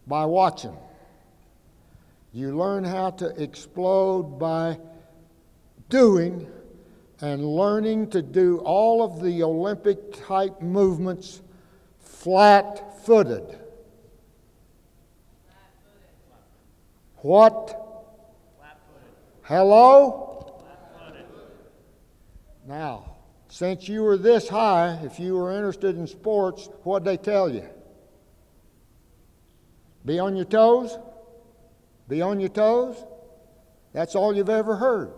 by watching. You learn how to explode by doing and learning to do all of the Olympic type movements flat-footed. What? Flat-footed. Hello? Flat-footed. Now, since you were this high, if you were interested in sports, what'd they tell you? Be on your toes? Be on your toes? That's all you've ever heard.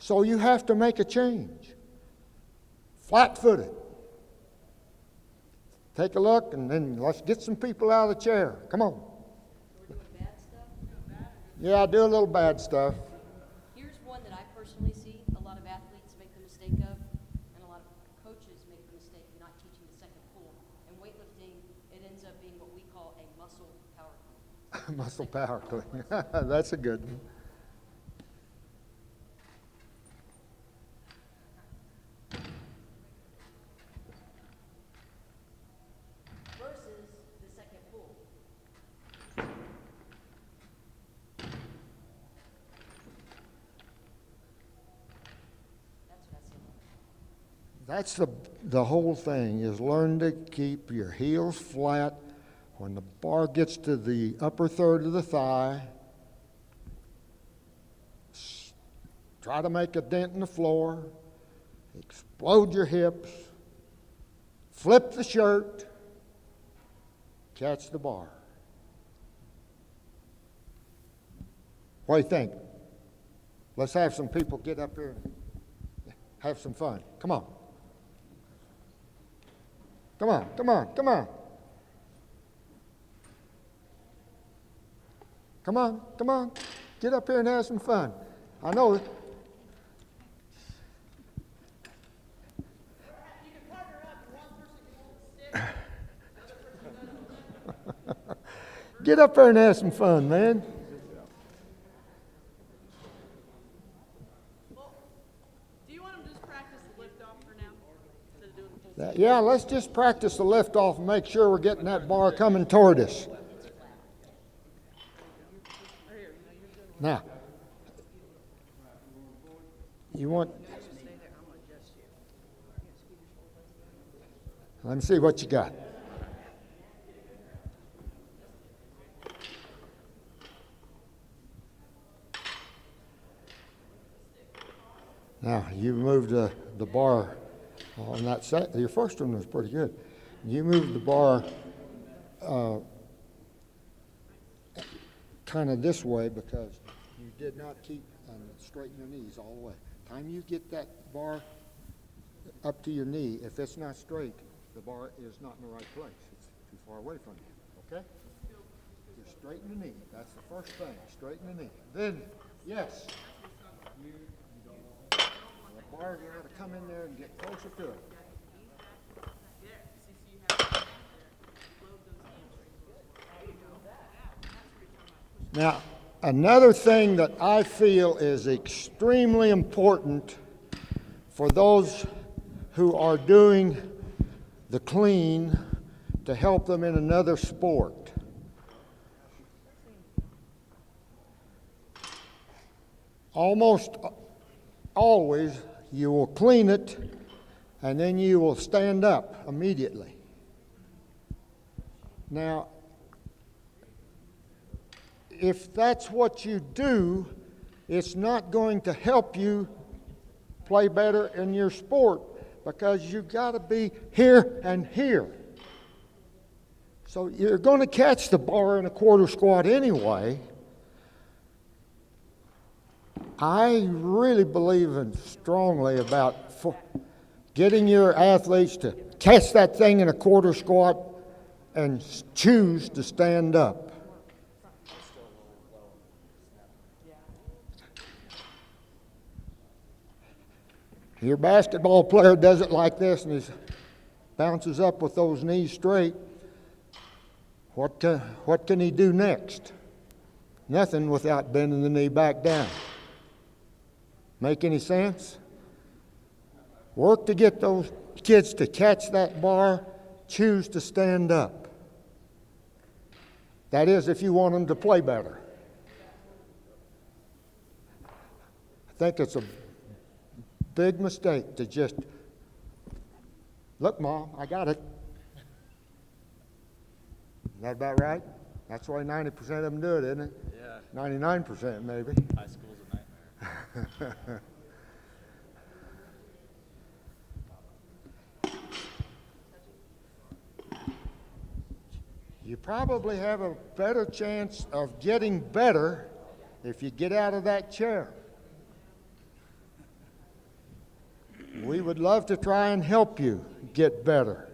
So you have to make a change. Flat-footed. Take a look, and then let's get some people out of the chair. Come on. We're doing bad stuff? Yeah, do a little bad stuff. Here's one that I personally see a lot of athletes make the mistake of, and a lot of coaches make the mistake of not teaching the second pull. In weightlifting, it ends up being what we call a muscle power clean. Muscle power clean. That's a good one. Versus the second pull. That's what I see. That's the whole thing, is learn to keep your heels flat. When the bar gets to the upper third of the thigh, try to make a dent in the floor, explode your hips, flip the shirt, catch the bar. What do you think? Let's have some people get up here and have some fun. Come on. Come on, come on, come on. Come on, come on. Get up here and have some fun. I know it. You can partner up, and one person can hold the stick. Get up there and have some fun, man. Well, do you want them to just practice the lift off for now? Instead of doing the full That, Yeah, let's just practice the lift off and make sure we're getting that bar coming toward us. Now, you want, let me see what you got. Now, you moved the bar on that set. Your first one was pretty good. You moved the bar kind of this way because you did not keep straighten your knees all the way. Time you get that bar up to your knee, if it's not straight, the bar is not in the right place. It's too far away from you, okay? You straighten the knee. That's the first thing, straighten the knee. Then, yes, the bar, you got to come in there and get closer to it. Now, another thing that I feel is extremely important for those who are doing the clean to help them in another sport. Almost always you will clean it and then you will stand up immediately. Now, if that's what you do, it's not going to help you play better in your sport because you've got to be here and here. So you're going to catch the bar in a quarter squat anyway. I really believe strongly about getting your athletes to catch that thing in a quarter squat and choose to stand up. Your basketball player does it like this and he bounces up with those knees straight. What can he do next? Nothing without bending the knee back down. Make any sense? Work to get those kids to catch that bar, choose to stand up. That is, if you want them to play better. I think it's a big mistake to just, look, Mom, I got it. Is that about right? That's why 90% of them do it, isn't it? Yeah. 99% maybe. High school's a nightmare. You probably have a better chance of getting better if you get out of that chair. We would love to try and help you get better.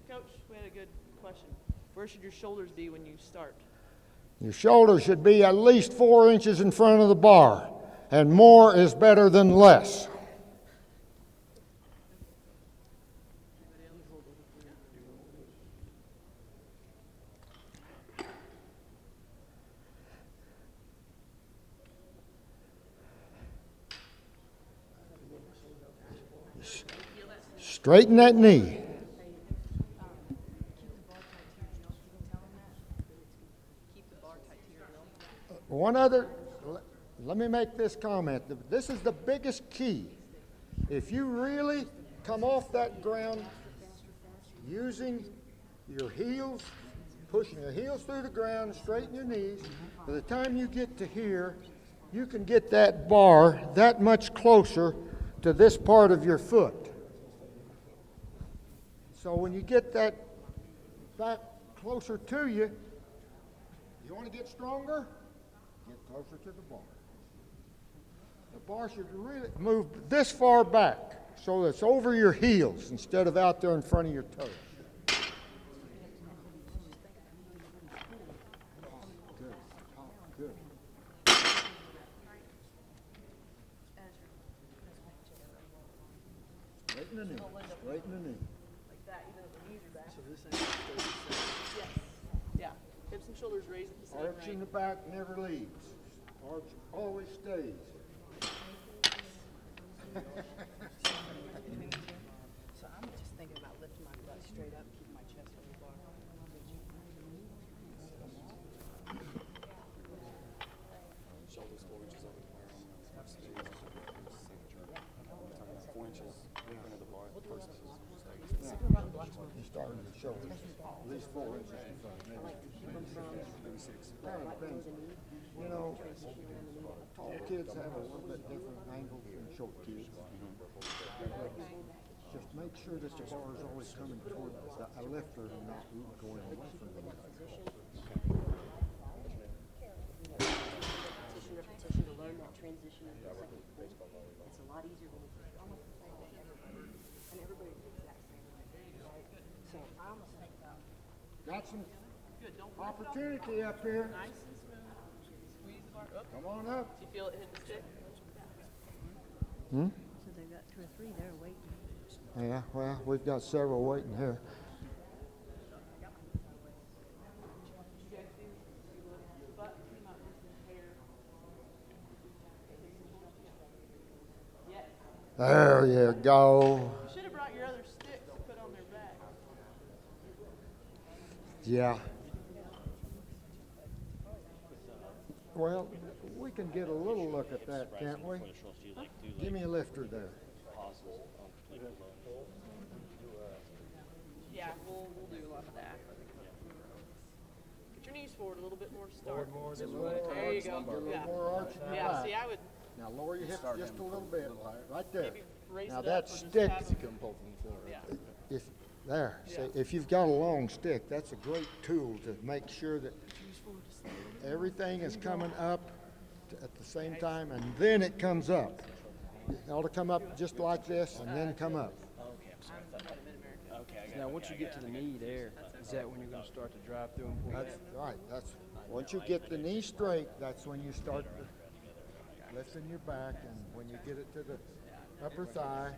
Coach, we had a good question. Where should your shoulders be when you start? Your shoulders should be at least 4 inches in front of the bar, and more is better than less. Straighten that knee. One other, let me make this comment. This is the biggest key. If you really come off that ground using your heels, pushing your heels through the ground, straighten your knees, by the time you get to here, you can get that bar that much closer to this part of your foot. So when you get that back closer to you, you want to get stronger? Get closer to the bar. The bar should really move this far back so that it's over your heels instead of out there in front of your toes. Good. Straighten the knee. Straighten the knee. Yes. Yeah. Hips and shoulders raised at the same Arch in the range. back never leaves. Arch always stays. So I'm just thinking about lifting my butt straight up, keep my chest on the bar. Shoulders 4 inches over the bar on the first stage. Second jerk. I'm talking about 4 inches in front of the bar. First is You start with your shoulders, at least 4 inches in front. Maybe 6. Depends. You know, tall kids have a little bit different angle than short kids. Just make sure that the bar is always coming toward a lifter and not going away from the lifter. Repetition to learn that transition into the second pull. It's a lot easier when you almost the same way everybody. And everybody's the exact same way. Right? So I almost think about Got some opportunity up here. Nice and smooth. Squeeze the bar up. Come on up. Do you feel it hit the stick? so they've got 2 or 3 there waiting. Yeah, well, we've got several waiting here. There you go. You should have brought your other stick to put on their back. Yeah. Well, we can get a little look at that, can't we? Give me a lifter there. Yeah, we'll do a lot of that. Get your knees forward a little bit more to start. There you go. A little Yeah. more arch in your Yeah, back. see, I would Now lower your hips just a little bit, right there. maybe raise Now it that up or just stick, have it. Yeah. if if you've got a long stick, that's a great tool to make sure that everything is coming up at the same time, and then it comes up. It ought to come up just like this, and then come up. Now, once you get to the knee there, is that when you're going to start to drive through and pull That's back? right. That's once you get the knee straight, that's when you start lifting your back, and when you get it to the upper thigh,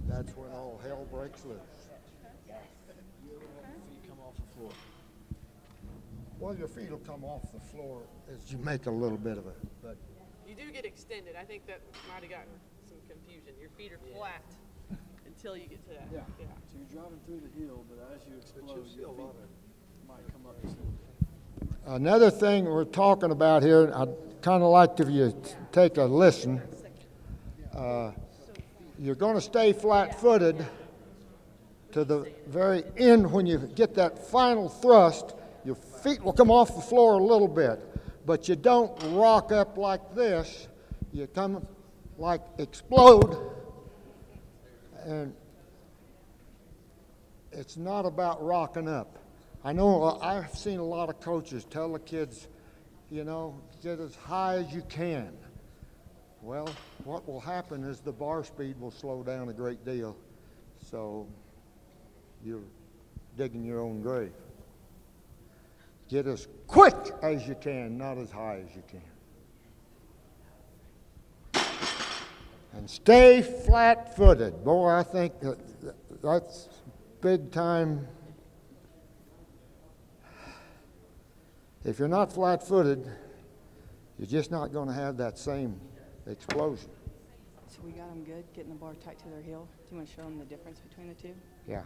that's when all hell breaks loose. Feet come off the floor. Well, your feet will come off the floor as you make a little bit of it, but You do get extended. I think that might have gotten some confusion. Your feet are flat until you get to that. Yeah. So you're driving through the hill, but as you explode, your feet might come up just a little bit. another thing we're talking about here, I'd kind of like if you take a listen. You're going to stay flat-footed to the very end. When you get that final thrust, your feet will come off the floor a little bit, but you don't rock up like this. You come like explode, and it's not about rocking up. I know I've seen a lot of coaches tell the kids, you know, get as high as you can. Well, what will happen is the bar speed will slow down a great deal, so you're digging your own grave. Get as quick as you can, not as high as you can. And stay flat-footed. Boy, I think that's big time. If you're not flat-footed, you're just not going to have that same explosion. So we got them good, getting the bar tight to their heel. Do you want to show them the difference between the two? Yeah.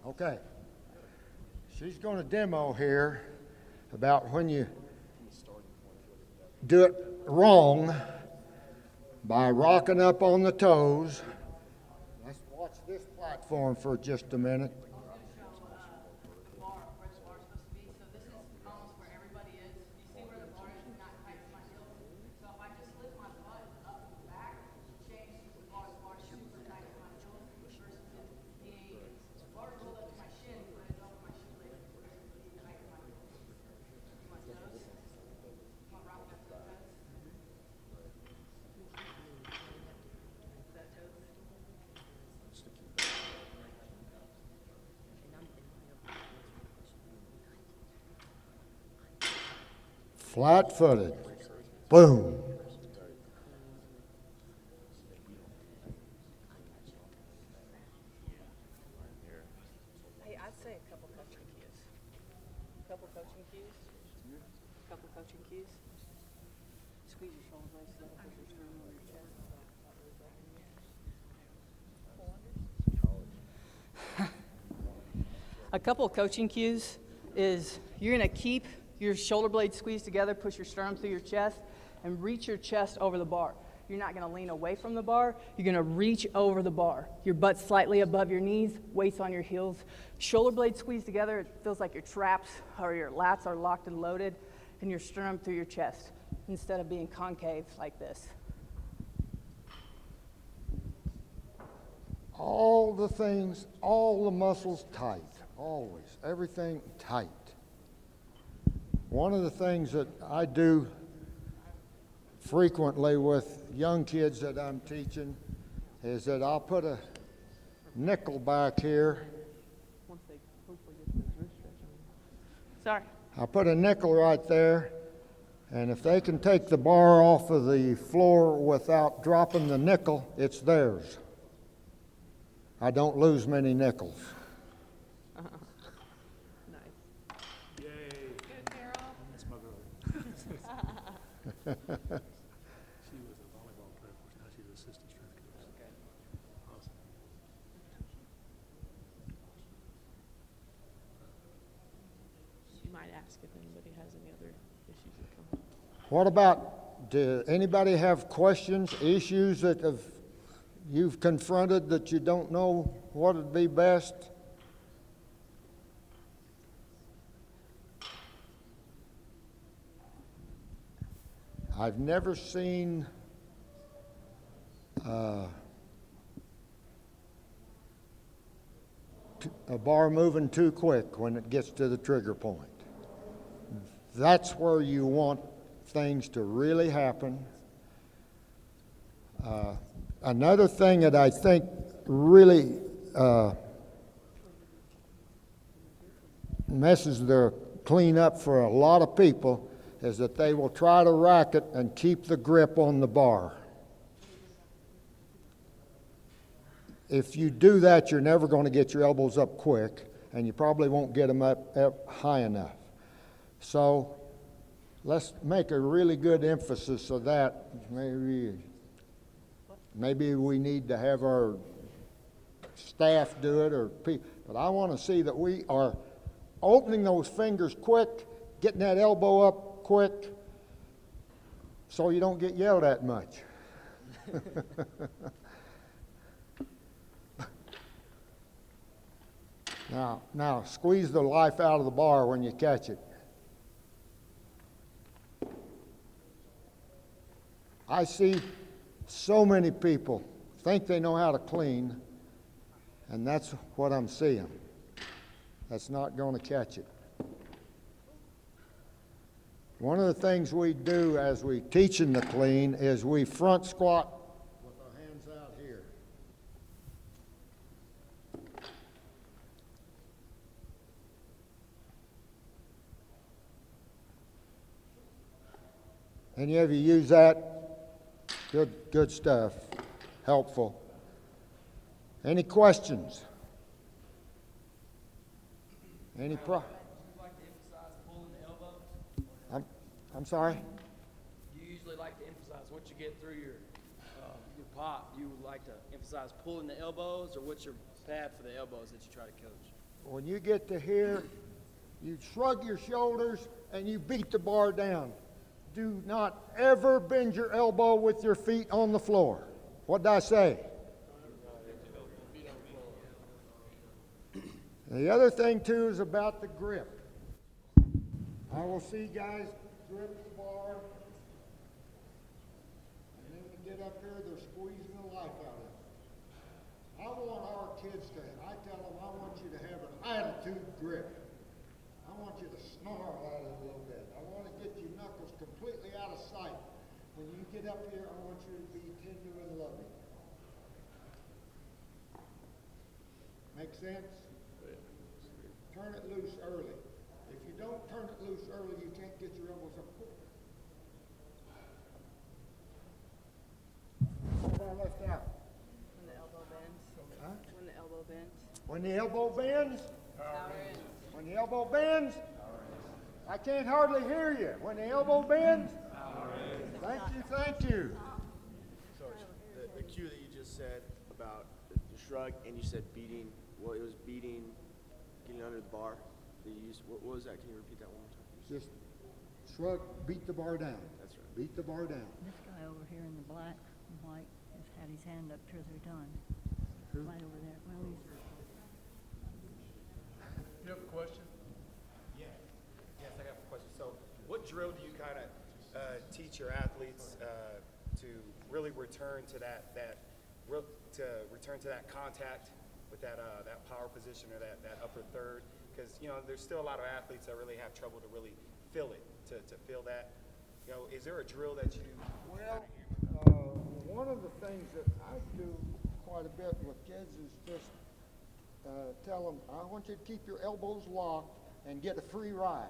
Okay. She's going to demo here about when you do it wrong by rocking up on the toes. Let's watch this platform for just a minute. Flat-footed. Boom. Hey, I'd say a couple coaching cues. Couple coaching cues. Couple coaching cues. Squeeze your shoulder blades together, push your sternum over your chest. A couple of coaching cues is you're going to keep your shoulder blades squeezed together, push your sternum through your chest, and reach your chest over the bar. You're not going to lean away from the bar. You're going to reach over the bar. Your butt slightly above your knees, weights on your heels. Shoulder blades squeezed together. It feels like your traps or your lats are locked and loaded, and your sternum through your chest instead of being concave like this. All the things, all the muscles tight, always, everything tight. One of the things that I do frequently with young kids that I'm teaching is that I'll put a nickel back here. Once they hopefully get those wrist stretch on. Sorry. I'll put a nickel right there, and if they can take the bar off of the floor without dropping the nickel, it's theirs. I don't lose many nickels. Nice. Yay. Good, Carol. That's my girl. She was a volleyball player for us. Now she's an assistant strength coach. Okay. Awesome. You might ask if anybody has any other issues that come up. What about, do anybody have questions, issues that you've confronted that you don't know what would be best? I've never seen a bar moving too quick when it gets to the trigger point. That's where you want things to really happen. Another thing that I think really messes the cleanup for a lot of people is that they will try to rack it and keep the grip on the bar. If you do that, you're never going to get your elbows up quick, and you probably won't get them up high enough. So let's make a really good emphasis of that. Maybe we need to have our staff do it, but I want to see that we are opening those fingers quick, getting that elbow up quick, so you don't get yelled at much. Now, squeeze the life out of the bar when you catch it. I see so many people think they know how to clean, and that's what I'm seeing. That's not going to catch it. One of the things we do as we teach in the clean is we front squat with our hands out here. Any of you use that? Good stuff. Helpful. Any questions? Any I'm sorry? You usually like to emphasize once you get through your pop, you would like to emphasize pulling the elbows, or what's your pad for the elbows that you try to coach? When you get to here, you shrug your shoulders and you beat the bar down. Do not ever bend your elbow with your feet on the floor. What did I say? The other thing too is about the grip. I will see guys grip the bar, and then when they get up here, they're squeezing the life out of it. I want our kids to, I tell them, I want you to have an attitude grip. I want you to snarl at it a little bit. I want to get your knuckles completely out of sight. When you get up here, I want you to be tender and loving. Make sense? Turn it loose early. If you don't turn it loose early, you can't get your elbows up quick. What have I left out? When the elbow bends. Huh? When the elbow bends. When the elbow bends? Power in. When the elbow bends? I can't hardly hear you. When the elbow bends? Thank you. Coach, the cue that you just said about the shrug, and you said beating, well, it was beating, getting under the bar that you used. What was that? Can you repeat that one more time? Just shrug, beat the bar down. That's right. Beat the bar down. This guy over here in the black and white has had his hand up till they're done. Who? Right over there. Well, he's. You have a question? Yes, I got a question. So, what drill do you kind of teach your athletes to really return to return to that contact with that power position or that upper third? Because there's still a lot of athletes that really have trouble to really feel it, to feel that. Is there a drill that you? Well, one of the things that I do quite a bit with kids is just tell them, I want you to keep your elbows locked and get a free ride.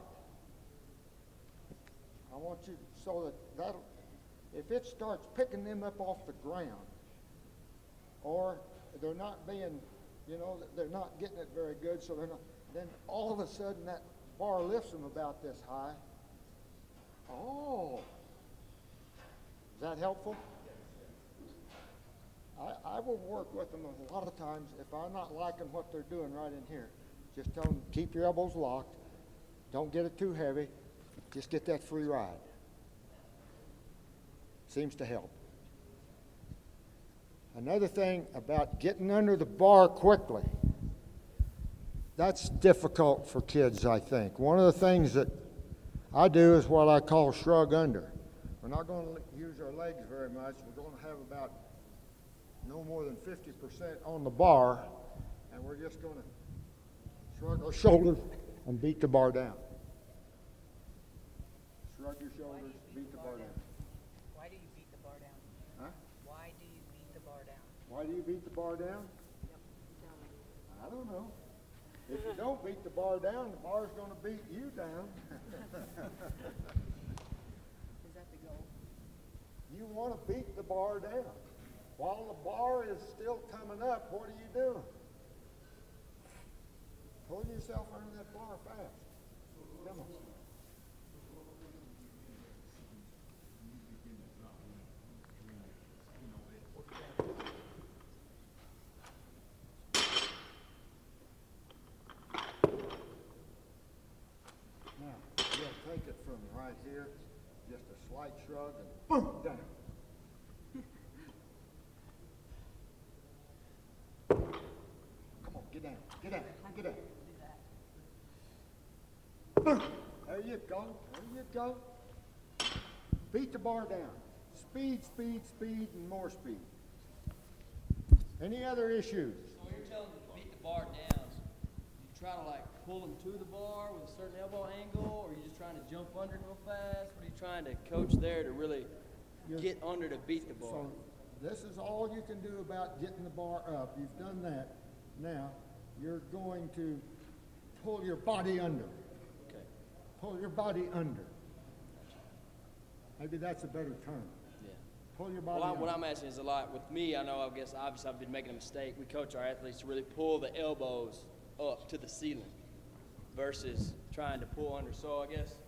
I want you so that if it starts picking them up off the ground, or they're not being, they're not getting it very good, so they're not, then all of a sudden that bar lifts them about this high. Oh, is that helpful? I will work with them a lot of times if I'm not liking what they're doing right in here. Just tell them, keep your elbows locked. Don't get it too heavy. Just get that free ride. Seems to help. Another thing about getting under the bar quickly. That's difficult for kids, I think. One of the things that I do is what I call shrug under. We're not going to use our legs very much. We're going to have about no more than 50% on the bar, and we're just going to shrug our shoulders and beat the bar down. Shrug your shoulders, beat the bar down. Why do you beat the bar down? Huh? Why do you beat the bar down? Why do you beat the bar down? Yep, tell me. I don't know. If you don't beat the bar down, the bar's going to beat you down. Is that the goal? You want to beat the bar down. While the bar is still coming up, what are you doing? Pull yourself under that bar fast. Come on. Now, we'll take it from right here, just a slight shrug and boom, down. Come on, get down, get down, get down. Boom. There you go, there you go. Beat the bar down. Speed, speed, speed, and more speed. Any other issues? So when you're telling them to beat the bar down, you try to pull them to the bar with a certain elbow angle, or are you just trying to jump under it real fast? What are you trying to coach there to really get under to beat the bar? So this is all you can do about getting the bar up. You've done that. Now you're going to pull your body under. Okay. Pull your body under. Maybe that's a better term. Yeah. Pull your body Well, under. what I'm asking is a lot. With me, I know, obviously I've been making a mistake. We coach our athletes to really pull the elbows up to the ceiling versus trying to pull under. So I guess,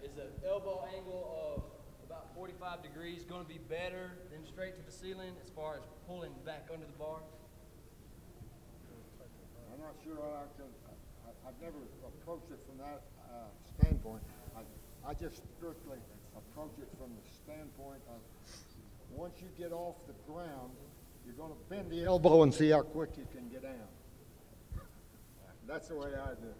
is the elbow angle of about 45 degrees going to be better than straight to the ceiling as far as pulling back under the bar? I'm not sure I've never approached it from that standpoint. I just strictly approach it from the standpoint of once you get off the ground, you're going to bend the elbow and see how quick you can get down. That's the way I do it.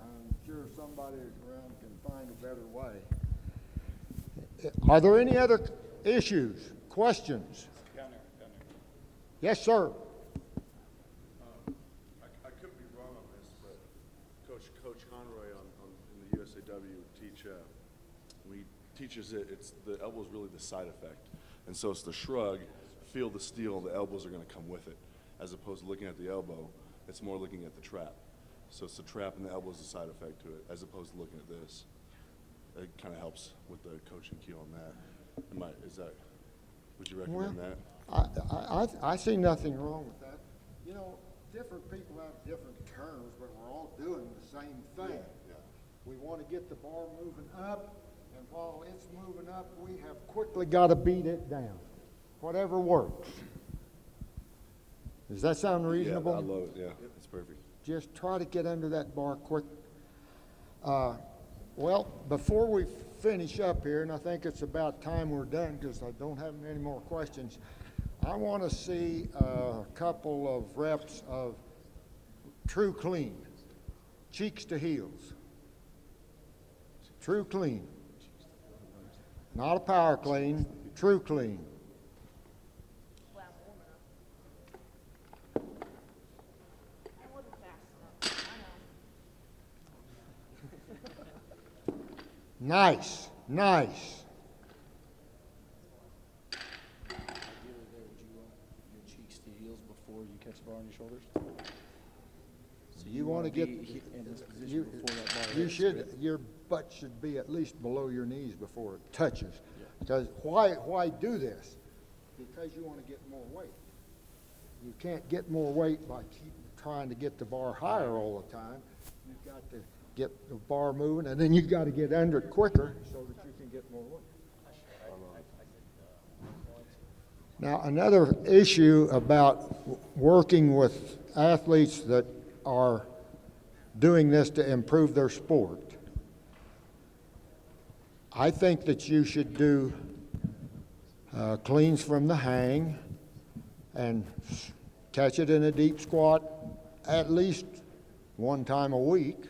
I'm sure somebody around can find a better way. Are there any other issues, questions? Down there. Yes, sir. I could be wrong on this, but Coach Conroy in the USAW when he teaches it, it's the elbow's really the side effect. And so it's the shrug, feel the steel, the elbows are going to come with it. As opposed to looking at the elbow, it's more looking at the trap. So it's the trap and the elbow's the side effect to it, as opposed to looking at this. It kind of helps with the coaching cue on that. Would you recommend that? I see nothing wrong with that. Different people have different terms, but we're all doing the same thing. Yeah. We want to get the bar moving up, and while it's moving up, we have quickly got to beat it down. Whatever works. Does that sound reasonable? Yeah, I love it. Yeah, it's perfect. Just try to get under that bar quick. Well, before we finish up here, and I think it's about time we're done because I don't have any more questions, I want to see a couple of reps of true clean, cheeks to heels. True clean. Not a power clean, true clean. Nice, nice. Ideally, there, would you want your cheeks to heels before you catch the bar on your shoulders? So You want to get be in this position before that bar you hits, should right? your butt should be at least below your knees before it touches. Because why do this? Because you want to get more weight. You can't get more weight by trying to get the bar higher all the time. You've got to get the bar moving, and then you've got to get under it quicker so that you can get more weight. Now, another issue about working with athletes that are doing this to improve their sport, I think that you should do cleans from the hang and catch it in a deep squat at least one time a week.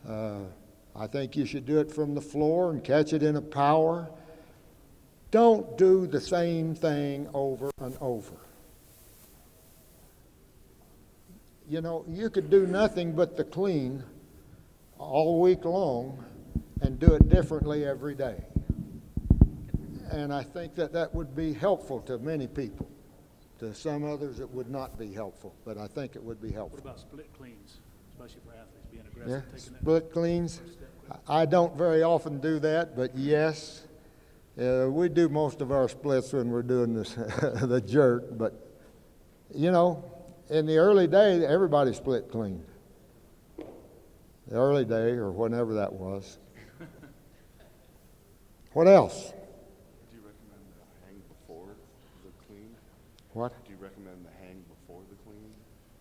I think you should do it from the floor and catch it in a power. Don't do the same thing over and over. You know, you could do nothing but the clean all week long and do it differently every day. And I think that that would be helpful to many people. To some others, it would not be helpful, but I think it would be helpful. What about split cleans, especially for athletes being Yeah, aggressive, taking that? split cleans. I don't very often do that, but yes, we do most of our splits when we're doing this, the jerk. But you know, in the early day, everybody split clean. The early day, or whenever that was. What else? Do you recommend the hang before the clean? What? Do you recommend the hang before the clean?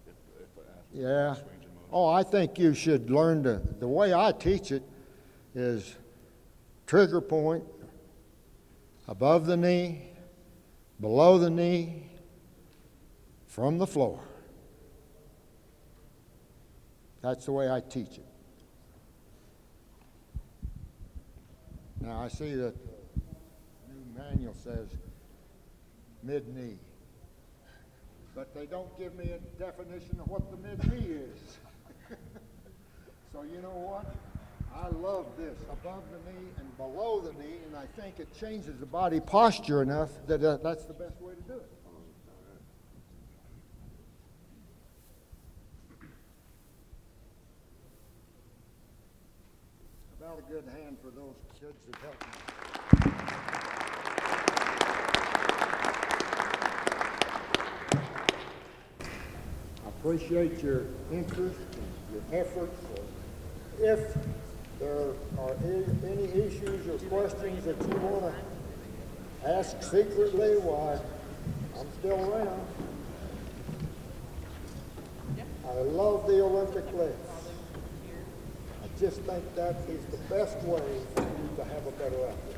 If an athlete Yeah. has range of motion? Oh, I think you should learn to, the way I teach it is trigger point, above the knee, below the knee, from the floor. That's the way I teach it. Now, I see that the new manual says mid-knee, but they don't give me a definition of what the mid-knee is. So you know what? I love this, above the knee and below the knee, and I think it changes the body posture enough that that's the best way to do it. About a good hand for those kids that helped me. I appreciate your interest and your efforts. If there are any issues or questions that you want to ask secretly, why, I'm still around. I love the Olympic lifts. I just think that is the best way for you to have a better athlete.